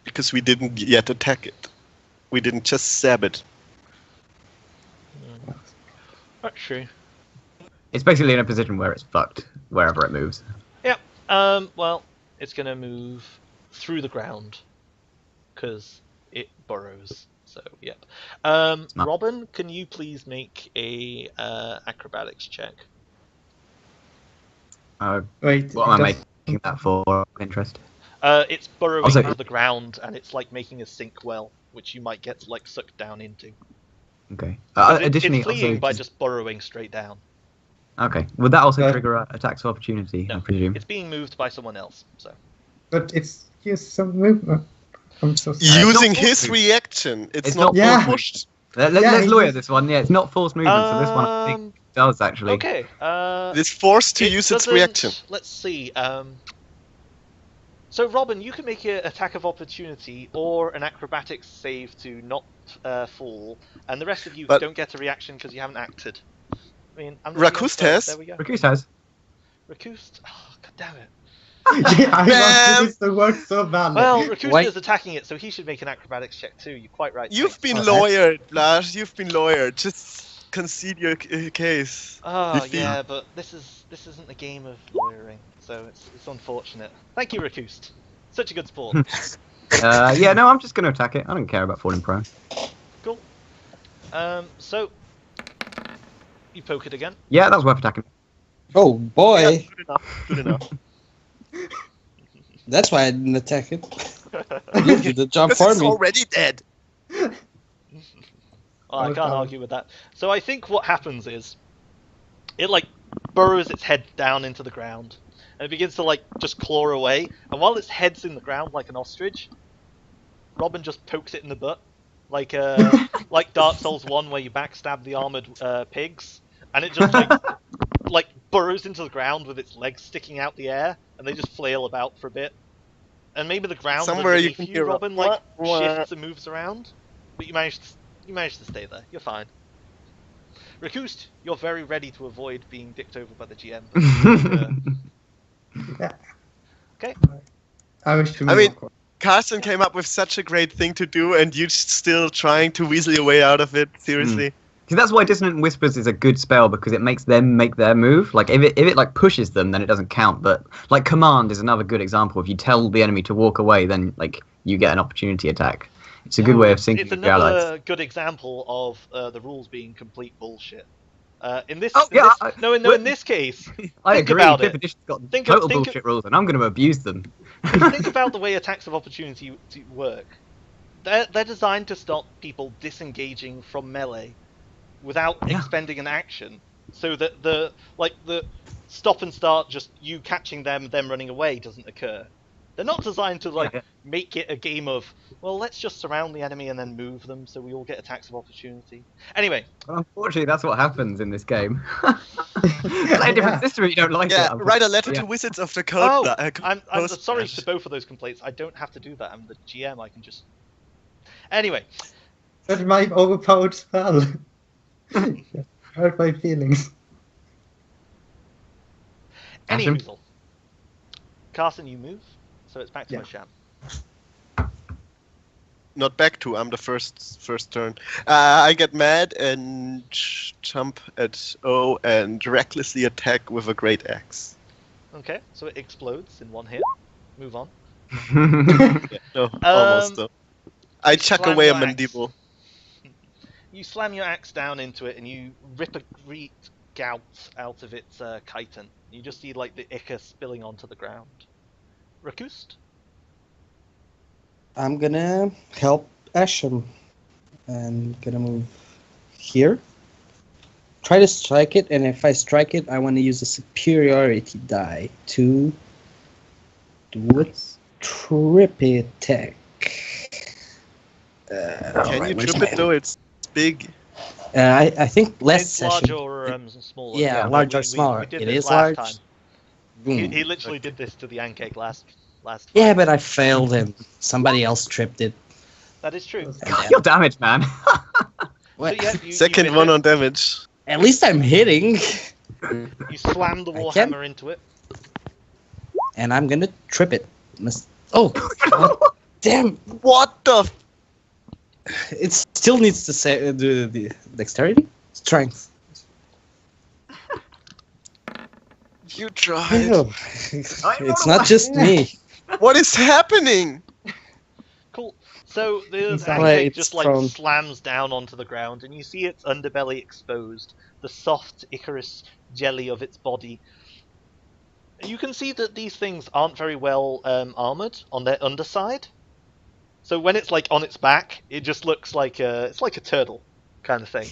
Speaker 2: because we didn't yet attack it. We didn't just stab it.
Speaker 1: That's true.
Speaker 4: It's basically in a position where it's fucked wherever it moves.
Speaker 1: Yeah. Well, it's gonna move through the ground because it burrows. So, yep. Robin, can you please make a acrobatics check?
Speaker 3: Wait,
Speaker 4: What am I making that for? Interest.
Speaker 1: It's burrowing
Speaker 4: Also-
Speaker 1: into the ground, and it's like making a sink well, which you might get like sucked down into.
Speaker 4: Okay.
Speaker 1: 'Cause
Speaker 4: Additionally,
Speaker 1: it's fleeing
Speaker 4: also,
Speaker 1: by just burrowing straight down.
Speaker 4: okay. Would that also
Speaker 3: Uh,
Speaker 4: trigger attacks of opportunity?
Speaker 1: No,
Speaker 4: I presume.
Speaker 1: it's being moved by someone else. So
Speaker 3: But it's use some movement. I'm so sorry.
Speaker 2: Using
Speaker 4: not
Speaker 2: his
Speaker 4: forced
Speaker 2: reaction. It's
Speaker 4: It's
Speaker 2: not
Speaker 4: not
Speaker 3: Yeah.
Speaker 2: pushed.
Speaker 4: Let's
Speaker 3: Yeah,
Speaker 4: lawyer
Speaker 3: he's-
Speaker 4: this one. Yeah, it's not forced movement, so this one I think does actually.
Speaker 1: okay.
Speaker 2: It's forced to
Speaker 1: It
Speaker 2: use its
Speaker 1: doesn't-
Speaker 2: reaction.
Speaker 1: Let's see. So Robin, you can make an attack of opportunity or an acrobatics save to not fall, and the rest of you
Speaker 2: But-
Speaker 1: don't get a reaction because you haven't acted. I mean, I'm
Speaker 2: Rakust has.
Speaker 1: There we go.
Speaker 4: Rakust has.
Speaker 1: Rakust. Oh, God damn it.
Speaker 3: Yeah, I
Speaker 2: Bam!
Speaker 3: wanted this to work so badly.
Speaker 1: Well, Rakust
Speaker 5: Why-
Speaker 1: is attacking it, so he should make an acrobatics check too. You're quite right.
Speaker 2: You've
Speaker 1: Thanks.
Speaker 2: been
Speaker 3: Okay.
Speaker 2: lawyered, Lars. You've been lawyered. Just concede your case.
Speaker 1: Oh
Speaker 2: Defeat.
Speaker 1: yeah, but this isn't a game of lawyering, so it's unfortunate. Thank you, Rakust. Such a good sport.
Speaker 4: Yeah, no, I'm just going to attack it. I don't care about falling prone.
Speaker 1: Cool. So you poke it again.
Speaker 4: Yeah, that was worth attacking.
Speaker 5: Oh boy,
Speaker 2: Good enough. Good enough.
Speaker 5: that's why I didn't attack it. You did the job
Speaker 2: Because
Speaker 5: for
Speaker 2: it's
Speaker 5: me.
Speaker 2: already dead.
Speaker 1: Oh, I
Speaker 3: Oh,
Speaker 1: can't
Speaker 3: God.
Speaker 1: argue with that. So I think what happens is it like burrows its head down into the ground and it begins to like just claw away. And while its head's in the ground like an ostrich, Robin just pokes it in the butt, like like Dark Souls 1 where you backstab the armored pigs, and it just like burrows into the ground with its legs sticking out the air, and they just flail about for a bit. And maybe the ground
Speaker 2: Somewhere you
Speaker 1: underneath
Speaker 2: can
Speaker 1: you,
Speaker 2: hear a
Speaker 1: Robin, like
Speaker 2: wah, wah.
Speaker 1: shifts and moves around, but you managed to stay there. You're fine. Rakust, you're very ready to avoid being dicked over by the GM. Okay.
Speaker 3: I wish to
Speaker 2: I
Speaker 3: move.
Speaker 2: mean-
Speaker 3: of course.
Speaker 2: Carson came up with such a great thing to do, and you still trying to weasel your way out of it. Seriously.
Speaker 4: Because that's why Dissonant Whispers is a good spell, because it makes them make their move. Like, if it like pushes them, then it doesn't count. But, like, Command is another good example. If you tell the enemy to walk away, then, like, you get an opportunity attack. It's a good way of syncing
Speaker 1: It's
Speaker 4: with your allies.
Speaker 1: another good example of the rules being complete bullshit. In this,
Speaker 4: Oh,
Speaker 1: in
Speaker 4: yeah,
Speaker 1: this no, in this case,
Speaker 4: I
Speaker 1: think
Speaker 4: agree.
Speaker 1: about
Speaker 4: Fifth
Speaker 1: it.
Speaker 4: edition's got
Speaker 1: Think
Speaker 4: total
Speaker 1: of-
Speaker 4: bullshit rules, and I'm going to abuse them.
Speaker 1: think about the way attacks of opportunity work. They're designed to stop people disengaging from melee without
Speaker 4: Yeah.
Speaker 1: expending an action, so that the stop and start, just you catching them running away, doesn't occur. They're not designed to
Speaker 4: Yeah.
Speaker 1: make it a game of, well, let's just surround the enemy and then move them so we all get attacks of opportunity. Anyway,
Speaker 4: Unfortunately, that's what happens in this game. Play a different
Speaker 3: Yeah.
Speaker 4: system if you don't like
Speaker 2: Yeah,
Speaker 4: it.
Speaker 2: write a letter
Speaker 4: Yeah.
Speaker 2: to Wizards of the
Speaker 1: oh,
Speaker 2: Coast.
Speaker 1: I'm sorry to both of those complaints. I don't have to do that. I'm the GM. I can just. Anyway,
Speaker 3: That's my overpowered spell. Hurt my feelings.
Speaker 1: any
Speaker 4: Asham?
Speaker 1: result. Carson, you move, so it's back to
Speaker 3: Yeah.
Speaker 1: my sham.
Speaker 2: Not back to. I'm the first turn. I get mad and jump at O and recklessly attack with a great axe.
Speaker 1: Okay, so it explodes in one hit. Move on.
Speaker 2: No, almost though. I chuck
Speaker 1: slam
Speaker 2: away a
Speaker 1: your axe.
Speaker 2: mandible.
Speaker 1: You slam your axe down into it and you rip a great gout out of its chitin. You just see like the ichor spilling onto the ground. Rakust?
Speaker 5: I'm gonna help Asham. I'm gonna move here. Try to strike it, and if I strike it, I want to use a superiority die to do a trippy attack.
Speaker 2: Can you trip it though? It's big.
Speaker 5: I think last
Speaker 1: It's large
Speaker 5: session.
Speaker 1: or smaller.
Speaker 5: Yeah,
Speaker 1: but
Speaker 5: large or
Speaker 1: we
Speaker 5: smaller.
Speaker 1: did
Speaker 5: It
Speaker 1: this
Speaker 5: is
Speaker 1: last
Speaker 5: large.
Speaker 1: time.
Speaker 5: Boom.
Speaker 1: He literally did this to the Ankeg last time.
Speaker 5: Yeah, but I failed him. Somebody else tripped it.
Speaker 1: That is true.
Speaker 5: And
Speaker 4: God,
Speaker 5: then-
Speaker 4: you're damaged, man.
Speaker 5: What?
Speaker 1: So, yeah, you
Speaker 2: Second
Speaker 1: hit
Speaker 2: one
Speaker 1: it.
Speaker 2: on damage.
Speaker 5: At least I'm hitting.
Speaker 1: You slam the
Speaker 5: I can-
Speaker 1: warhammer into it.
Speaker 5: And I'm gonna trip it. Oh, damn!
Speaker 2: What the?
Speaker 5: It still needs to say the dexterity, strength.
Speaker 2: You tried.
Speaker 5: No. It's not just me.
Speaker 2: What is happening?
Speaker 1: Cool. So the
Speaker 3: It's
Speaker 1: Ankeg
Speaker 5: like
Speaker 1: just
Speaker 5: it's
Speaker 1: like
Speaker 5: thrown-
Speaker 1: slams down onto the ground, and you see its underbelly exposed, the soft Icarus jelly of its body. You can see that these things aren't very well armored on their underside. So when it's like on its back, it just looks like it's like a turtle kind of thing.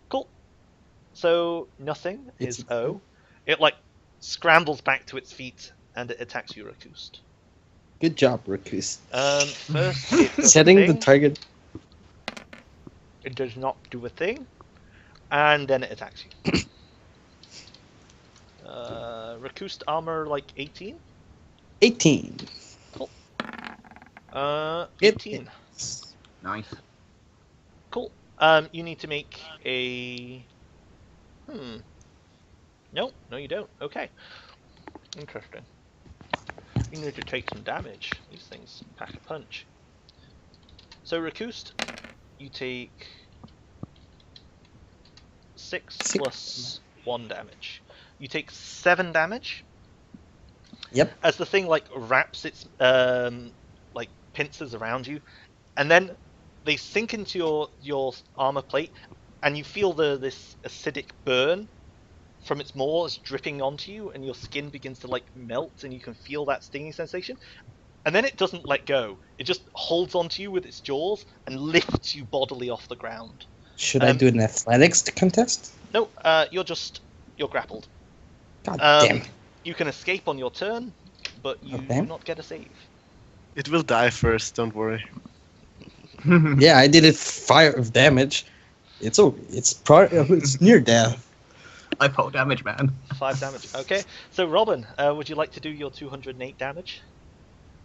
Speaker 1: Cool. So nothing
Speaker 5: It's-
Speaker 1: is O. It like scrambles back to its feet and it attacks you, Rakust.
Speaker 5: Good job, Rakus.
Speaker 1: First, it does a
Speaker 5: Setting the
Speaker 1: thing.
Speaker 5: target.
Speaker 1: It does not do a thing, and then it attacks you. Rakust armor like 18.
Speaker 5: 18. Hit.
Speaker 1: 18.
Speaker 4: Nice.
Speaker 1: Cool. You need to make a. No, you don't. Okay. Interesting. You need to take some damage. These things pack a punch. So Rakust, you take 6
Speaker 5: Six.
Speaker 1: plus 1 damage. You take 7 damage.
Speaker 5: Yep.
Speaker 1: As the thing like wraps its like pincers around you, and then they sink into your armor plate, and you feel this acidic burn from its maws dripping onto you, and your skin begins to like melt, and you can feel that stinging sensation. And then it doesn't let go. It just holds onto you with its jaws and lifts you bodily off the ground.
Speaker 5: Should I do an athletics contest?
Speaker 1: No, you're grappled.
Speaker 5: God
Speaker 1: Um,
Speaker 5: damn.
Speaker 1: You can escape on your turn, but you
Speaker 5: Okay.
Speaker 1: do not get a save.
Speaker 2: It will die first. Don't worry.
Speaker 5: Yeah, I did it 5 of damage. It's it's near death.
Speaker 4: I pull damage, man.
Speaker 1: 5 damage. Okay. So Robin, would you like to do your 208 damage?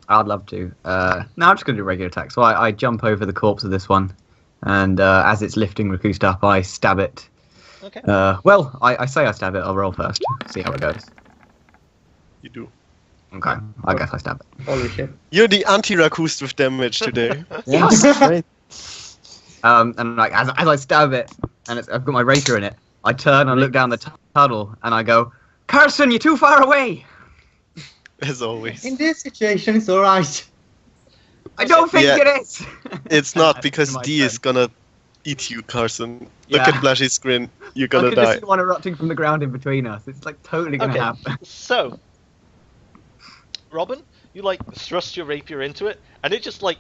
Speaker 4: I'd love to. No, I'm just going to do regular attack. So I jump over the corpse of this one, and as it's lifting Rakust up, I stab it.
Speaker 1: Okay.
Speaker 4: Well, I say I stab it. I'll roll first. See how it goes.
Speaker 2: You do.
Speaker 4: Okay, I guess I stab it.
Speaker 3: Holy shit.
Speaker 2: You're the anti-Rakust with damage today.
Speaker 5: Yeah, right.
Speaker 4: And like as I stab it, and I've got my rapier in it, I turn and look down the tunnel, and I go, "Carson, you're too far away."
Speaker 2: As always.
Speaker 3: In this situation, it's alright.
Speaker 4: I don't think
Speaker 2: Yeah.
Speaker 4: it is.
Speaker 2: It's not because
Speaker 4: My
Speaker 2: D is
Speaker 4: turn.
Speaker 2: gonna eat you, Carson. Look
Speaker 4: Yeah.
Speaker 2: at Blashy's grin. You're
Speaker 4: I
Speaker 2: gonna
Speaker 4: could just
Speaker 2: die.
Speaker 4: see one erupting from the ground in between us. It's like totally gonna
Speaker 1: Okay.
Speaker 4: happen.
Speaker 1: So, Robin, you like thrust your rapier into it, and it just like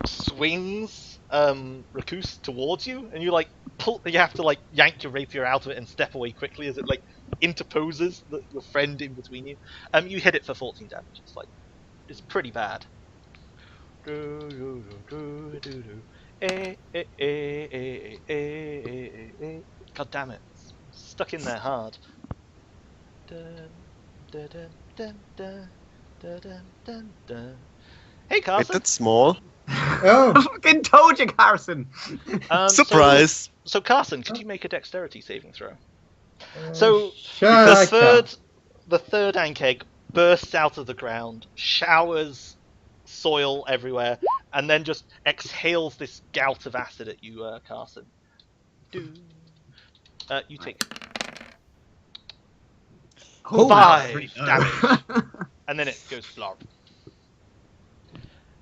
Speaker 1: swings Rakust towards you, and you like pull. You have to like yank your rapier out of it and step away quickly as it like interposes your friend in between you. You hit it for 14 damage. It's like it's pretty bad. God damn it! It's stuck in there hard. Hey,
Speaker 2: Wait,
Speaker 1: Carson.
Speaker 2: that's small.
Speaker 3: Oh,
Speaker 4: I fucking told you, Carson.
Speaker 2: Surprise!
Speaker 1: So Carson, could you make a dexterity saving throw? So
Speaker 3: sure I
Speaker 1: the third Ankeg bursts out of the ground, showers soil everywhere, and then just exhales this gout of acid at you, Carson. You take
Speaker 5: Oh,
Speaker 1: 5 damage, and then it goes flop.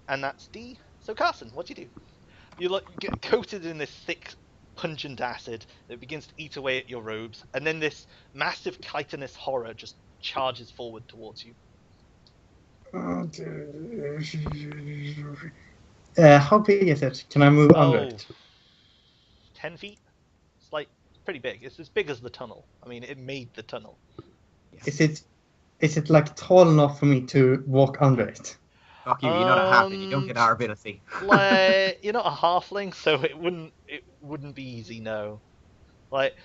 Speaker 1: And that's D. So Carson, what do you do? You get coated in this thick, pungent acid that begins to eat away at your robes, and then this massive chitinous horror just charges forward towards you.
Speaker 3: How big is it? Can I move under it?
Speaker 1: 10 feet? It's like pretty big. It's as big as the tunnel. I mean, it made the tunnel.
Speaker 3: Is it like tall enough for me to walk under it?
Speaker 4: Fuck you, you're not a halfling, you don't get our ability.
Speaker 1: Like, you're not a halfling, so it wouldn't be easy, no. Like,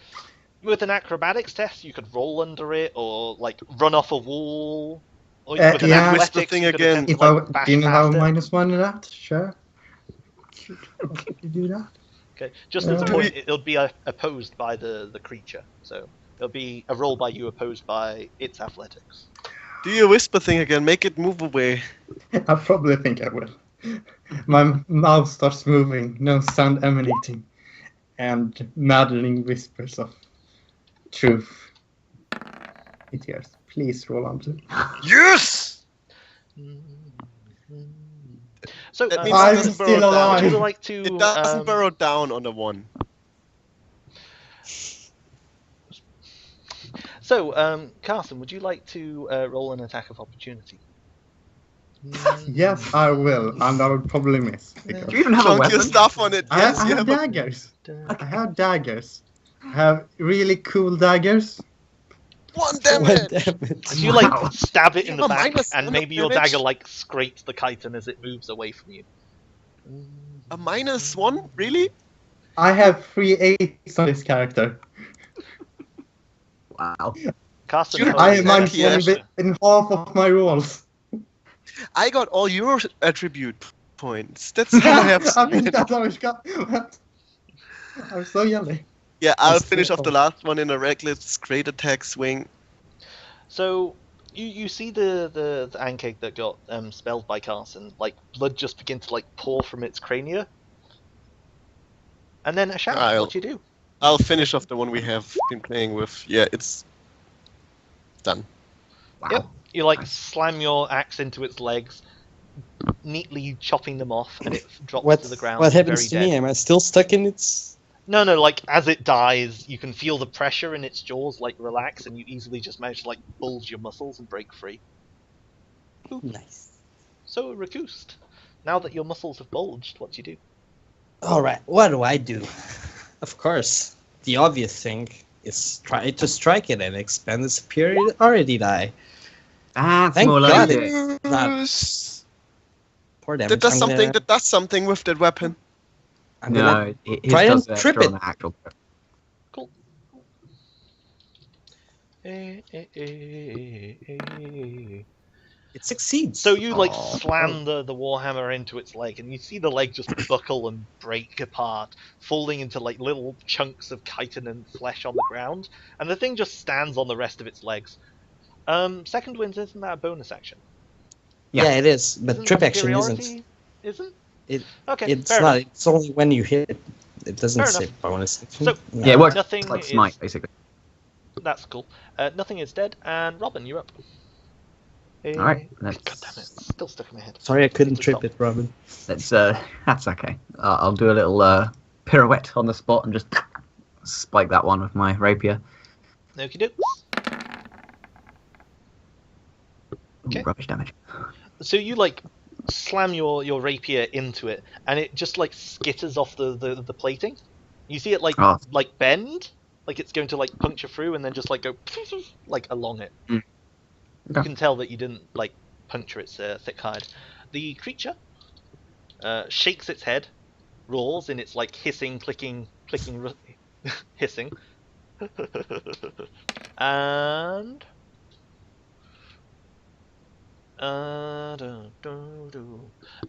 Speaker 1: with an acrobatics test, you could roll under it, or like run off a wall. Or with an
Speaker 3: yeah.
Speaker 1: athletics,
Speaker 2: Whisper thing
Speaker 1: you could
Speaker 2: again.
Speaker 1: attempt to,
Speaker 3: If I
Speaker 1: like, bash
Speaker 3: do you know how
Speaker 1: past it.
Speaker 3: -1 to that? Sure. Could you do that?
Speaker 1: Okay, just as a
Speaker 3: Yeah.
Speaker 1: point, it'll be opposed by the creature, so it'll be a roll by you opposed by its athletics.
Speaker 2: Do your whisper thing again. Make it move away.
Speaker 3: I probably think I will. My mouth starts moving, no sound emanating, and maddening whispers of truth. It hears. Please roll on to.
Speaker 2: Yes!
Speaker 1: So,
Speaker 2: That means
Speaker 3: I'm
Speaker 2: it doesn't
Speaker 3: still
Speaker 2: burrow down.
Speaker 3: alive.
Speaker 1: would you like to?
Speaker 2: It doesn't burrow down on a 1.
Speaker 1: So, Carson, would you like to roll an attack of opportunity?
Speaker 3: Yes, I will, and I will probably miss. Because
Speaker 4: Do you even have a
Speaker 2: Chunk your
Speaker 4: weapon?
Speaker 2: stuff on it.
Speaker 3: I
Speaker 2: Yes,
Speaker 3: have
Speaker 2: you have a...
Speaker 3: daggers. I have daggers. I have really cool daggers.
Speaker 2: 1
Speaker 5: What
Speaker 2: damage!
Speaker 5: damage?
Speaker 1: So you like
Speaker 4: Wow.
Speaker 1: stab it in
Speaker 2: You
Speaker 1: the
Speaker 2: have a
Speaker 1: back,
Speaker 2: minus
Speaker 1: and
Speaker 2: one
Speaker 1: maybe
Speaker 2: of
Speaker 1: your
Speaker 2: damage?
Speaker 1: dagger like scrapes the chitin as it moves away from you.
Speaker 2: A -1? Really?
Speaker 3: I have 3 8s on this character.
Speaker 4: Wow.
Speaker 1: Carson,
Speaker 2: Dude,
Speaker 1: how
Speaker 3: I
Speaker 1: is
Speaker 3: am
Speaker 1: that?
Speaker 2: Lucky, yeah.
Speaker 3: mindful in half of my rolls.
Speaker 2: I got all your attribute points. That's how I have
Speaker 3: I mean,
Speaker 2: seen it.
Speaker 3: that's how it's got. I'm so yelly.
Speaker 2: Yeah, I'll
Speaker 3: That's
Speaker 2: finish off the
Speaker 3: beautiful.
Speaker 2: last one in a reckless great attack swing.
Speaker 1: So you see the ancake that got spelled by Carson, like blood just begin to like pour from its crania, and then a shout.
Speaker 2: I'll-
Speaker 1: What do you do?
Speaker 2: I'll finish off the one we have been playing with. Yeah, it's done.
Speaker 4: Wow.
Speaker 1: Yep. You like slam your axe into its legs, neatly chopping them off, and it drops
Speaker 5: What
Speaker 1: to the ground.
Speaker 5: what happens
Speaker 1: very
Speaker 5: to
Speaker 1: dead.
Speaker 5: me? Am I still stuck in its?
Speaker 1: No, like as it dies, you can feel the pressure in its jaws like relax, and you easily just manage to like bulge your muscles and break free.
Speaker 5: Nice.
Speaker 1: So Rakust, now that your muscles have bulged, what do you do?
Speaker 5: All right. What do I do? Of course, the obvious thing is try to strike it and expend the superiority die.
Speaker 4: That's
Speaker 5: Thank
Speaker 4: more
Speaker 5: God
Speaker 4: like
Speaker 5: it-
Speaker 4: it.
Speaker 2: Yes.
Speaker 5: Poor damage.
Speaker 2: That does
Speaker 5: I'm
Speaker 2: something.
Speaker 5: gonna-
Speaker 2: That does something with that weapon.
Speaker 5: I'm gonna-
Speaker 4: No, it
Speaker 5: try
Speaker 4: does
Speaker 5: and
Speaker 4: it
Speaker 5: trip
Speaker 4: on
Speaker 5: it.
Speaker 4: the actual.
Speaker 1: Cool.
Speaker 5: It succeeds.
Speaker 1: So you like
Speaker 4: Oh.
Speaker 1: slam the warhammer into its leg, and you see the leg just buckle and break apart, falling into like little chunks of chitin and flesh on the ground, and the thing just stands on the rest of its legs. Second wind, isn't that a bonus action?
Speaker 5: yeah, it is, but
Speaker 1: Isn't
Speaker 5: trip action
Speaker 1: superiority-
Speaker 5: isn't.
Speaker 1: Isn't?
Speaker 5: It-
Speaker 1: Okay,
Speaker 5: It's
Speaker 1: fair
Speaker 5: not.
Speaker 1: enough.
Speaker 5: It's only when you hit it. It doesn't
Speaker 1: Fair
Speaker 5: say
Speaker 1: enough.
Speaker 5: bonus action.
Speaker 1: So-
Speaker 4: Yeah, it works
Speaker 1: Nothing
Speaker 4: like
Speaker 1: is-
Speaker 4: smite, basically.
Speaker 1: That's cool. Nothing is dead, and Robin, you're up.
Speaker 4: Alright, let's-
Speaker 1: God damn it, it's still stuck in my head.
Speaker 5: Sorry, I couldn't
Speaker 1: Good
Speaker 5: trip
Speaker 1: stop.
Speaker 5: it, Robin.
Speaker 4: That's that's okay. I'll do a little pirouette on the spot and just spike that one with my rapier.
Speaker 1: Okie dokes.
Speaker 4: Ooh,
Speaker 1: Okay.
Speaker 4: rubbish damage.
Speaker 1: So you like slam your rapier into it, and it just like skitters off the plating. You see it like
Speaker 4: Oh.
Speaker 1: like bend, like it's going to like puncture through, and then just like go like along it.
Speaker 4: Mm.
Speaker 1: You
Speaker 4: Okay.
Speaker 1: can tell that you didn't like puncture its thick hide. The creature shakes its head, roars in its like hissing, clicking, hissing, and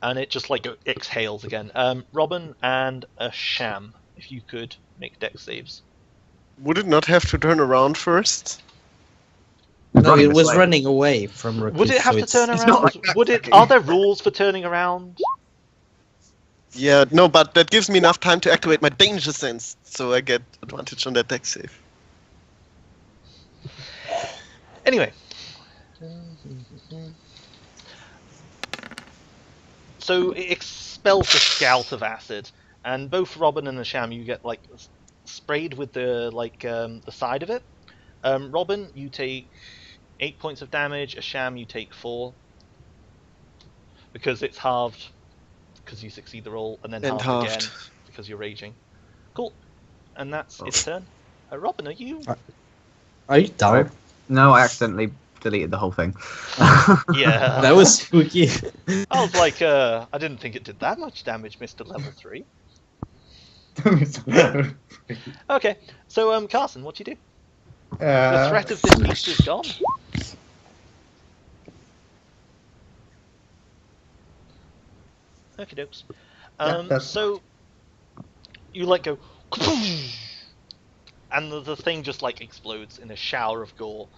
Speaker 1: and it just like exhales again. Robin and a sham, if you could make dex saves.
Speaker 2: Would it not have to turn around first?
Speaker 5: No,
Speaker 4: Running
Speaker 5: it
Speaker 4: this
Speaker 5: was
Speaker 4: way.
Speaker 5: running away from Rakut.
Speaker 1: Would it have
Speaker 5: so
Speaker 1: to turn
Speaker 4: it's
Speaker 1: around?
Speaker 4: not like
Speaker 1: Would it?
Speaker 4: backtracking.
Speaker 1: Are there rules for turning around?
Speaker 2: Yeah, no, but that gives me enough time to activate my danger sense, so I get advantage on that deck save.
Speaker 1: Anyway. So it expels the scout of acid, and both Robin and the Sham, you get like sprayed with the the side of it. Robin, you take 8 points of damage. A Sham, you take 4 because it's halved because you succeed the roll, and then
Speaker 2: And
Speaker 1: halved
Speaker 2: halved.
Speaker 1: again because you're raging. Cool, and that's its turn. Robin, are you?
Speaker 5: Are you down?
Speaker 4: No, I accidentally deleted the whole thing.
Speaker 1: Yeah.
Speaker 5: That was spooky.
Speaker 1: I was like, I didn't think it did that much damage, Mr. Level 3. Okay, so Carson, what do you do? The threat of this beast is gone. Okay, dokes.
Speaker 3: that's-
Speaker 1: So you let go, and the thing just like explodes in a shower of gore.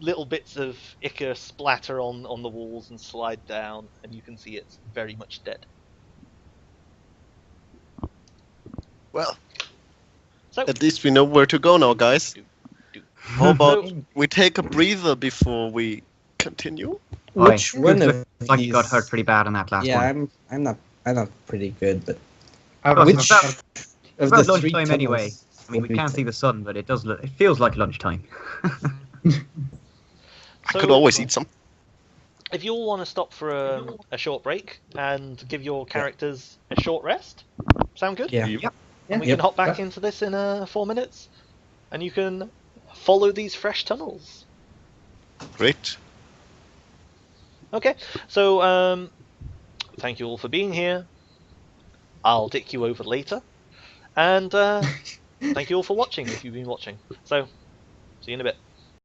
Speaker 1: Little bits of ichor splatter on the walls and slide down, and you can see it's very much dead.
Speaker 2: Well,
Speaker 1: So
Speaker 2: at least we know where to go now, guys.
Speaker 1: do.
Speaker 2: How about
Speaker 1: So-
Speaker 2: we take a breather before we continue?
Speaker 5: Which
Speaker 4: Oi,
Speaker 5: one
Speaker 4: looks
Speaker 5: of
Speaker 4: like you got
Speaker 5: these-
Speaker 4: hurt pretty bad on that last
Speaker 5: Yeah,
Speaker 4: one.
Speaker 5: I'm not pretty good, but
Speaker 3: I was
Speaker 5: Which-
Speaker 3: not-
Speaker 5: of
Speaker 4: About
Speaker 5: the three
Speaker 4: lunchtime anyway.
Speaker 5: tunnels,
Speaker 4: I mean,
Speaker 5: what
Speaker 4: we
Speaker 5: do
Speaker 4: can't
Speaker 5: think?
Speaker 4: see the sun, but it does look. It feels like lunchtime.
Speaker 2: I could always eat some.
Speaker 1: If you all want to stop for a short break and give your characters a short rest, sound good?
Speaker 5: Yeah.
Speaker 4: Yep.
Speaker 1: And we
Speaker 5: Yep.
Speaker 1: can hop back into this in 4 minutes, and you can follow these fresh tunnels.
Speaker 2: Great.
Speaker 1: Okay, so thank you all for being here. I'll dick you over later, and thank you all for watching if you've been watching. So, see you in a bit.